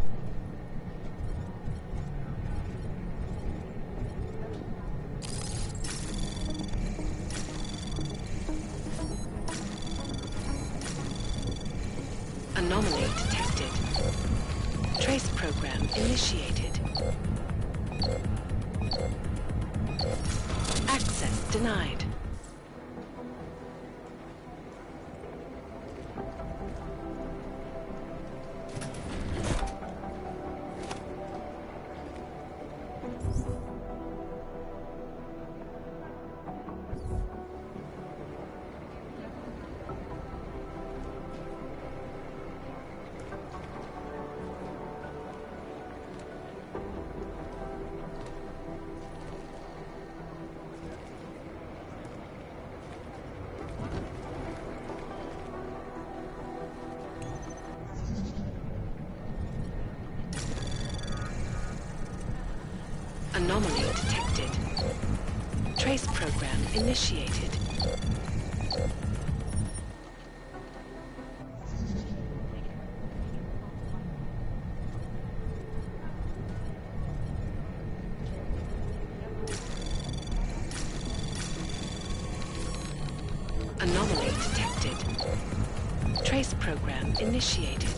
Anomaly detected. Trace program initiated. Access denied. Anomaly detected. Trace program initiated. Anomaly detected. Trace program initiated.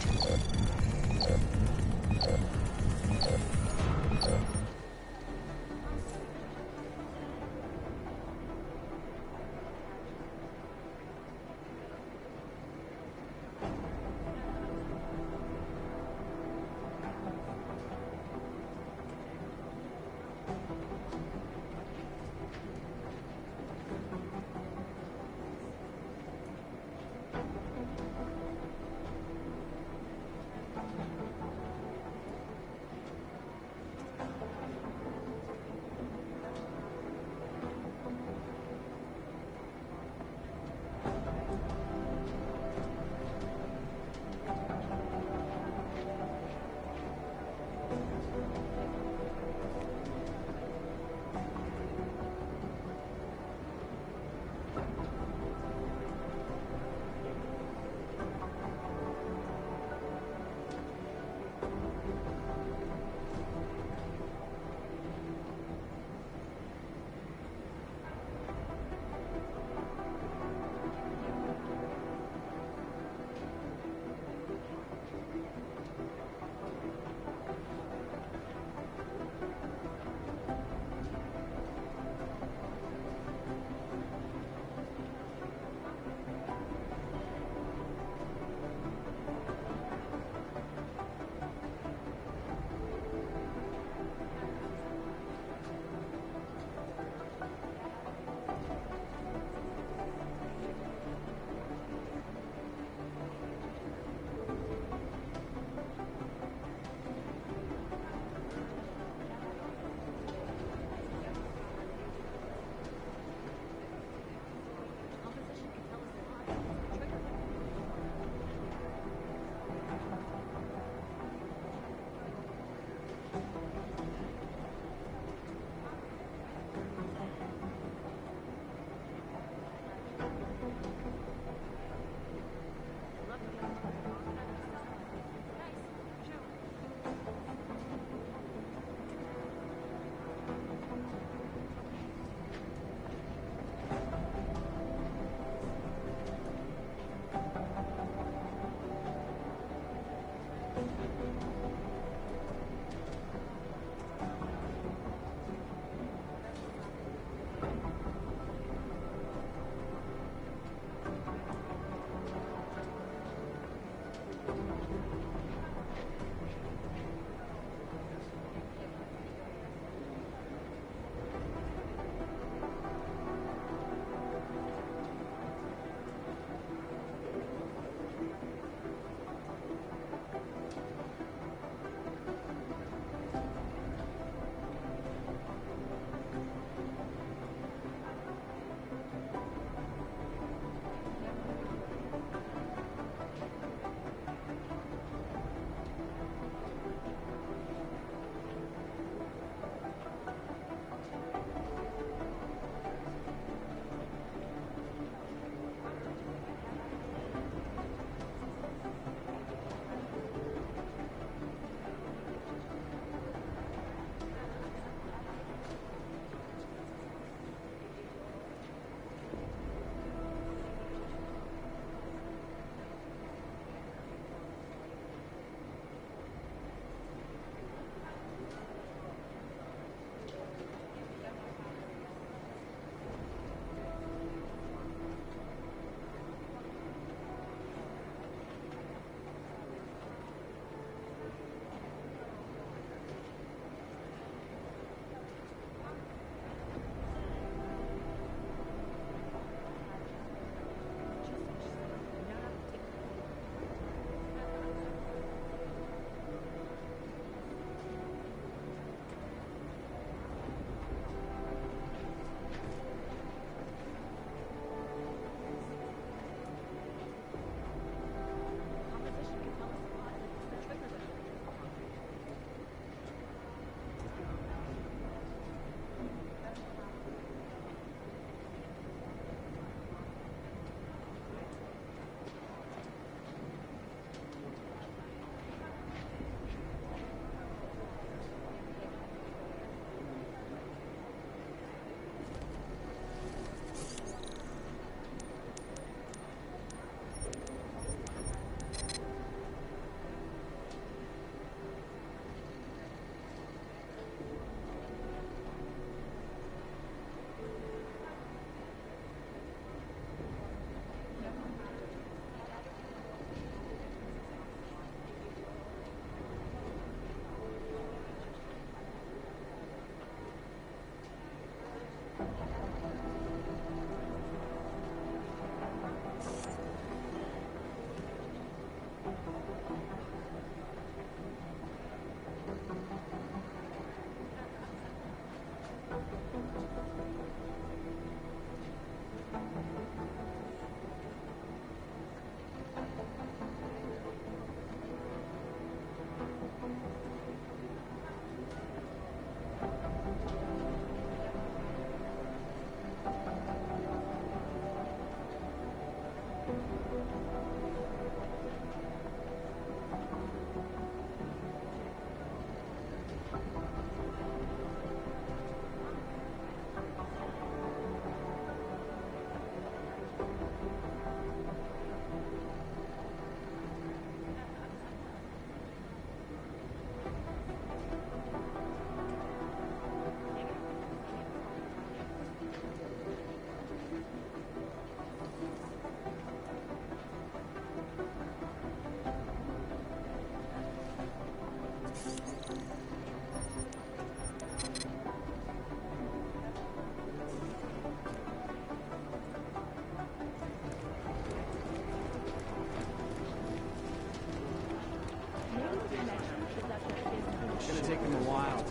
It's gonna take them a while to...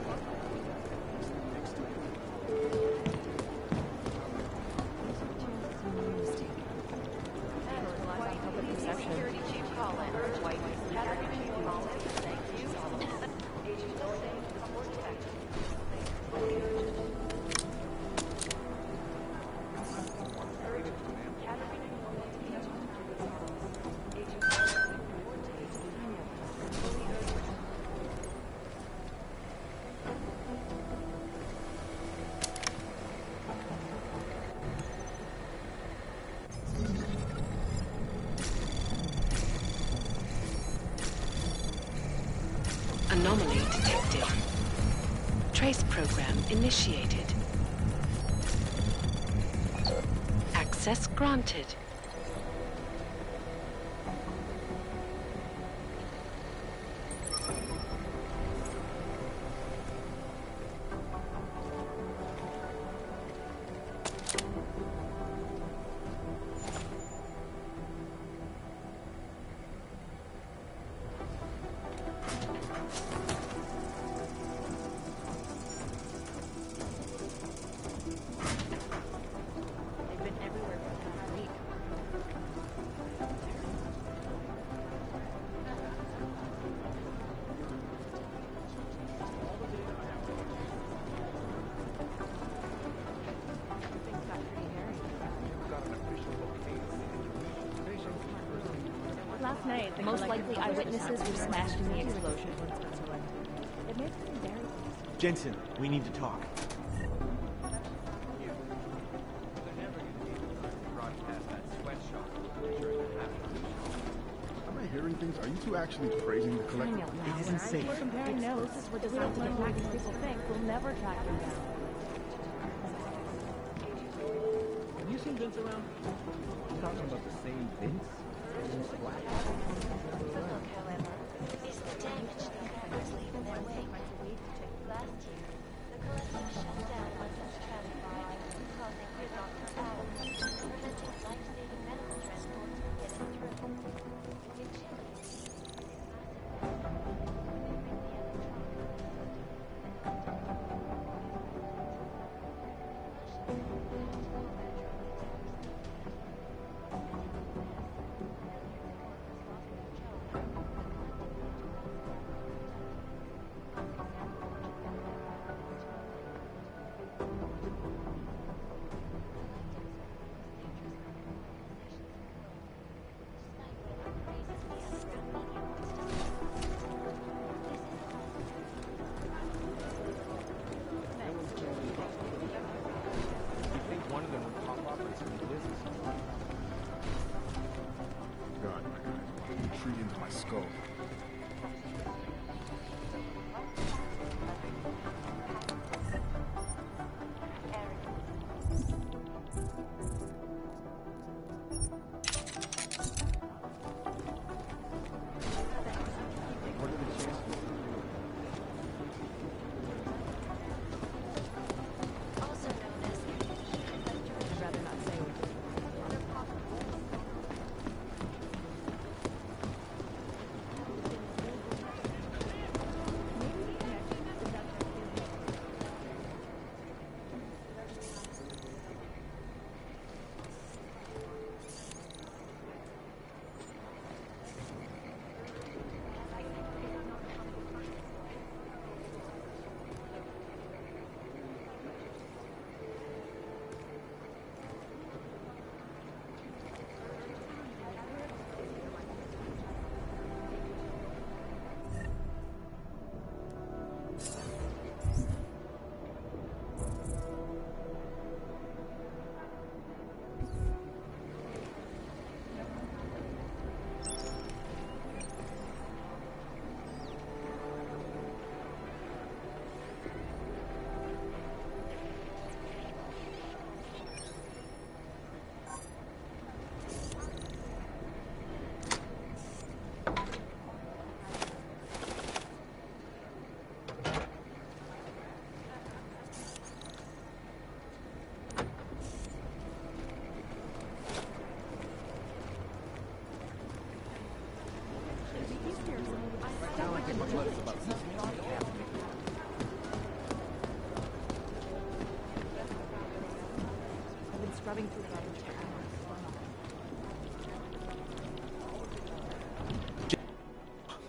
Security Chief Collins. White Security Chief Collins. Thank you. Agent Dorset, report detected. Anomaly detected. Trace program initiated. Access granted. Last night, the most likely eyewitnesses were smashed in the explosion. It makes me very... Jensen, we need to talk. Am I hearing things? Are you two actually praising the collective? It isn't safe. We're comparing notes. We're designed to get where these people think. We'll never track them down. Have you seen Vince around? You talking about the same Vince? The look, however, is the damage the cameras leave in their wake. Last year, the collective shut down licensed traffic routes, causing gridlock for hours, preventing life-saving medical transports from getting through. In Chile, God, my guys, you treat into my skull.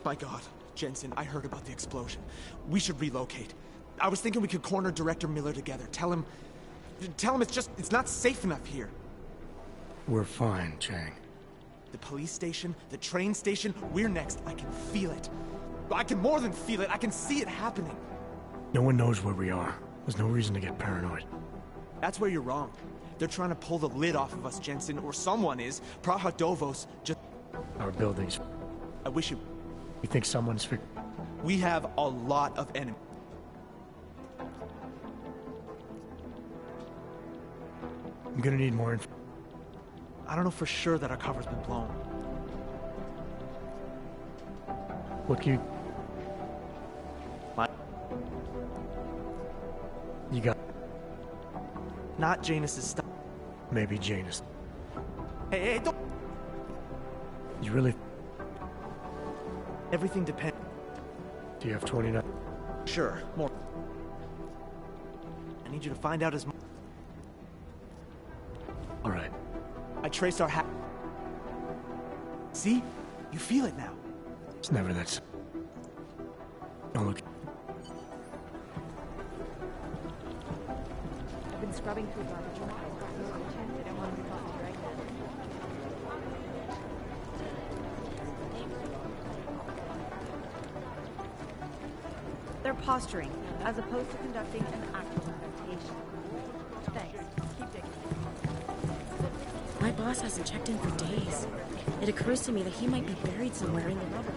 My God, Jensen, I heard about the explosion. We should relocate. I was thinking we could corner Director Miller together. Tell him it's not safe enough here. We're fine, Chang. The police station, the train station, we're next. I can feel it. I can more than feel it. I can see it happening. No one knows where we are. There's no reason to get paranoid. That's where you're wrong. They're trying to pull the lid off of us, Jensen, or someone is. Praha-Dovos just... Our buildings. I wish it... You think someone's... We have a lot of enemies. I'm gonna need more info. I don't know for sure that our cover's been blown. What can you... You got... Not Janus's stuff. Maybe Janus. Hey, don't... You really... Everything depends... Do you have 29? Sure, more. I need you to find out as much... All right. I traced our See? You feel it now. It's never that... Don't look... I've been scrubbing through garbage. I don't want to be talking right now. They're posturing, as opposed to conducting an actual investigation. Thanks. Keep digging. My boss hasn't checked in for days. It occurs to me that he might be buried somewhere in the rubble.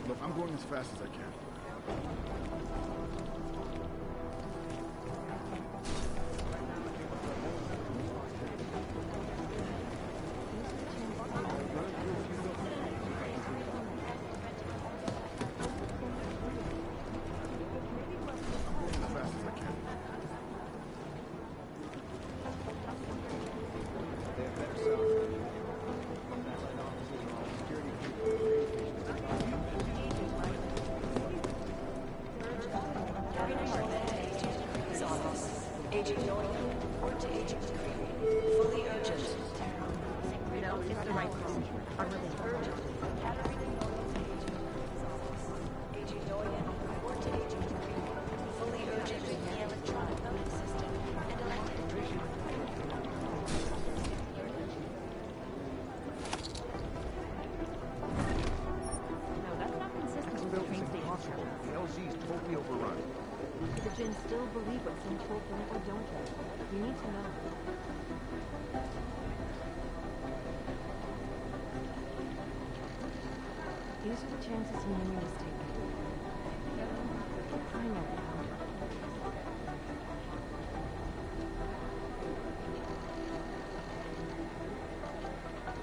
Look, I'm going as fast as I can. Still believe what's been told them or don't they? We need to know. These are the chances he knew he was taking. I know that.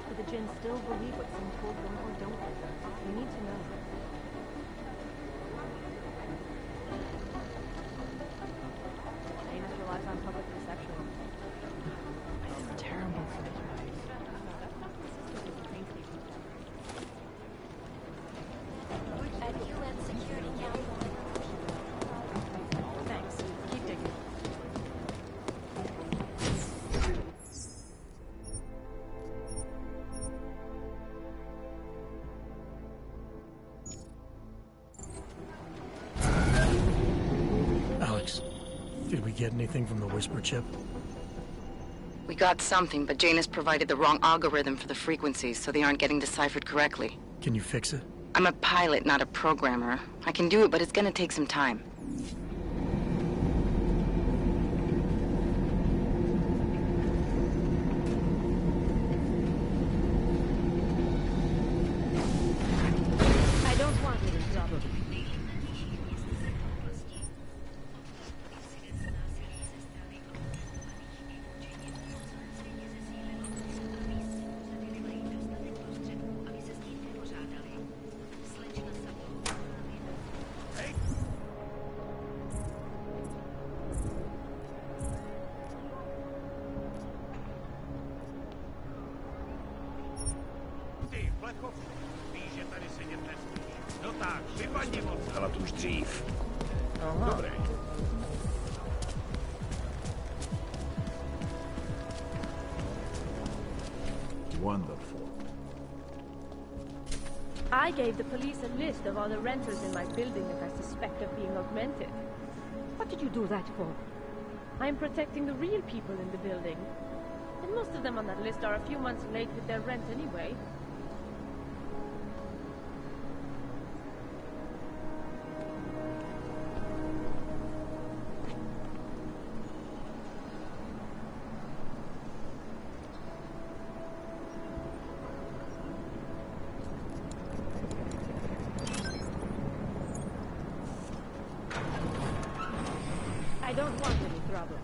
Do the Jinn still believe what's been told them or don't they? We need to know. On public perception. I feel terrible for this place. At UN Security Council. Thanks. Keep digging. Alex. Did we get anything from the Whisper chip? We got something, but Janus provided the wrong algorithm for the frequencies, so they aren't getting deciphered correctly. Can you fix it? I'm a pilot, not a programmer. I can do it, but it's gonna take some time. I don't want you to double. Ale tu už dřív. Aha. Dobré. Wonderful. I gave the police a list of all the renters in my building that I suspect of being augmented. What did you do that for? I'm protecting the real people in the building. And most of them on that list are a few months late with their rent anyway. I don't want any trouble.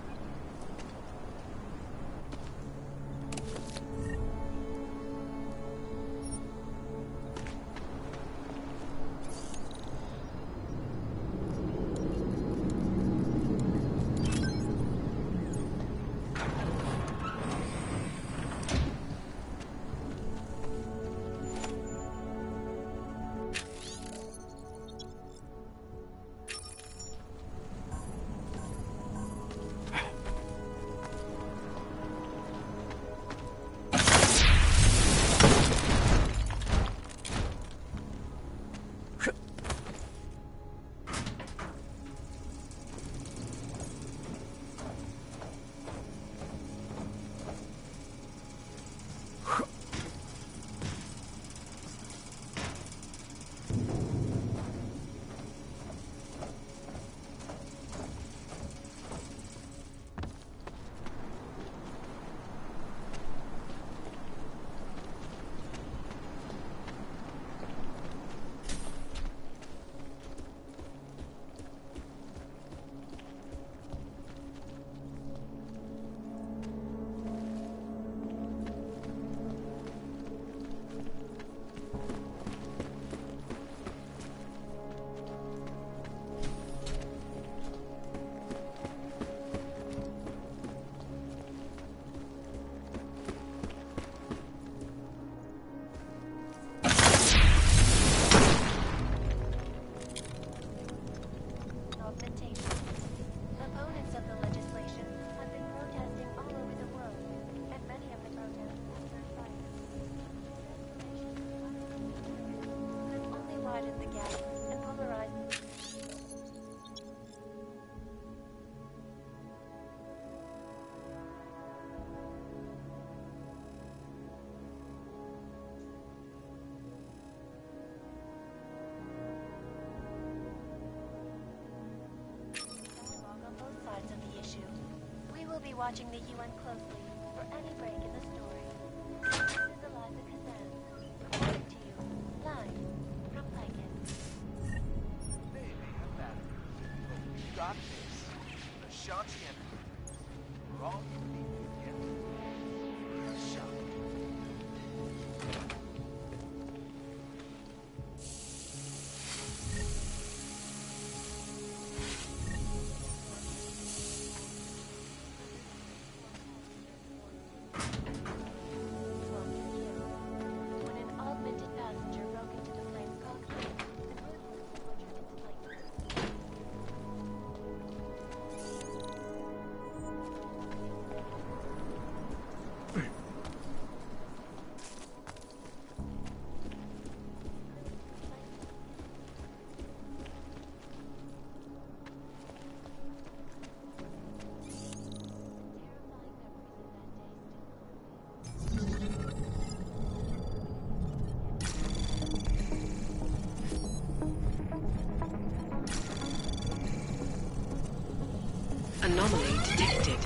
Watching the UN closely for any break in the story. This is Eliza Kazan, reporting to you, live from Lycan. Baby, I'm back. You got this. The Shanti Empire. We're all here to meet you again. The Shanti. Anomaly detected.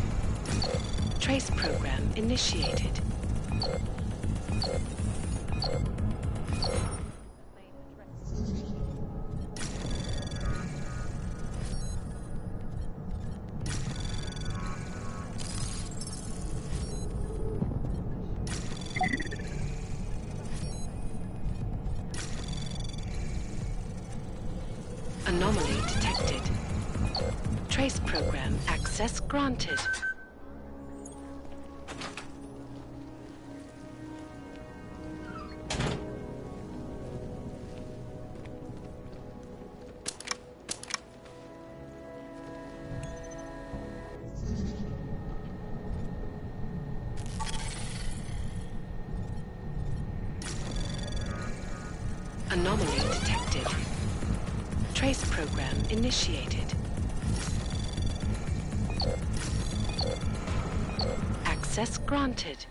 Trace program initiated. Anomaly detected. Trace program access granted. Trace program initiated. Access granted.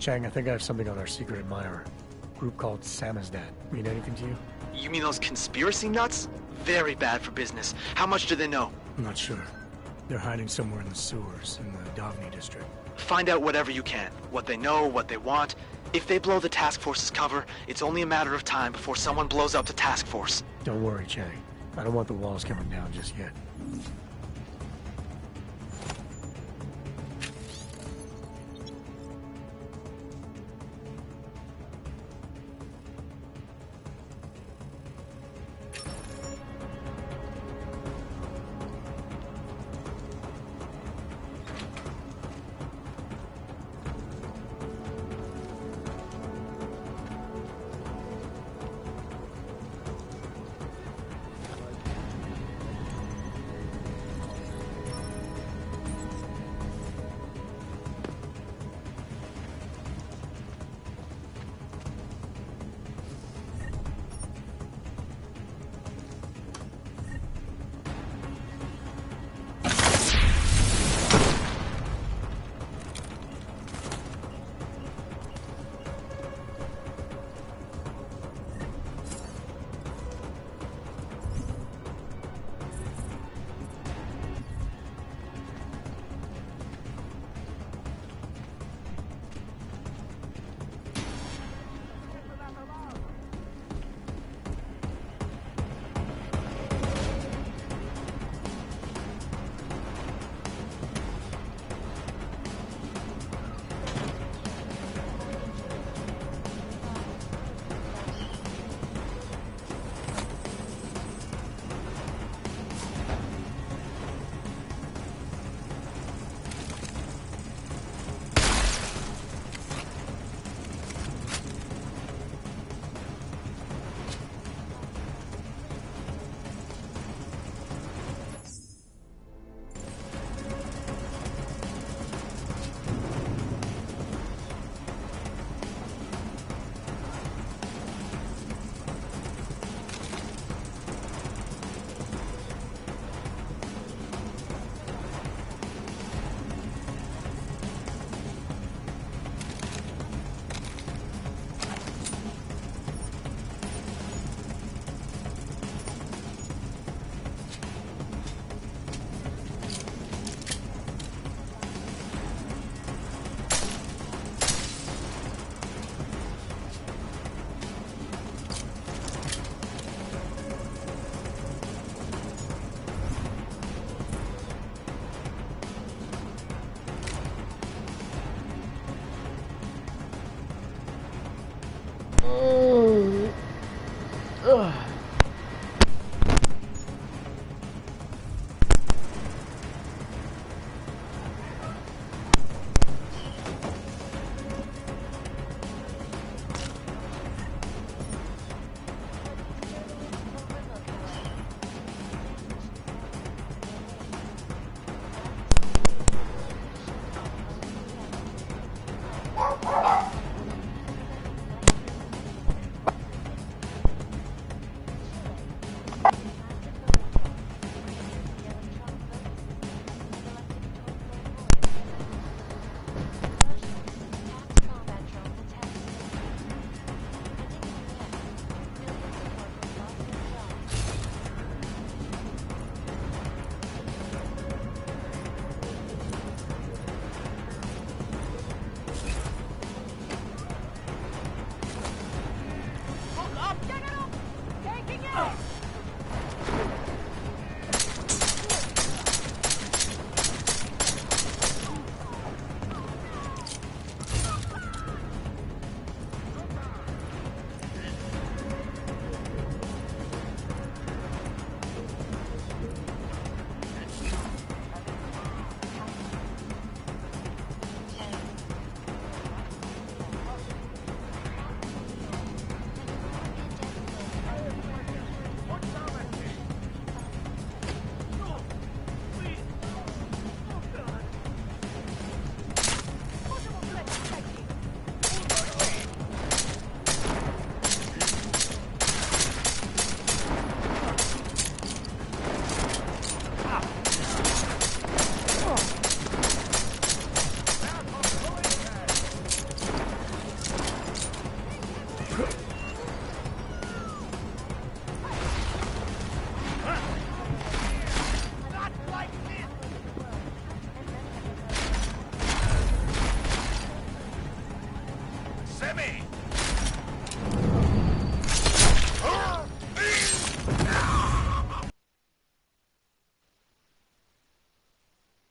Chang, I think I have something on our secret admirer. Group called Samizdat. Mean anything to you? You mean those conspiracy nuts? Very bad for business. How much do they know? I'm not sure. They're hiding somewhere in the sewers in the Davni district. Find out whatever you can. What they know, what they want. If they blow the task force's cover, it's only a matter of time before someone blows up the task force. Don't worry, Chang. I don't want the walls coming down just yet. Ah!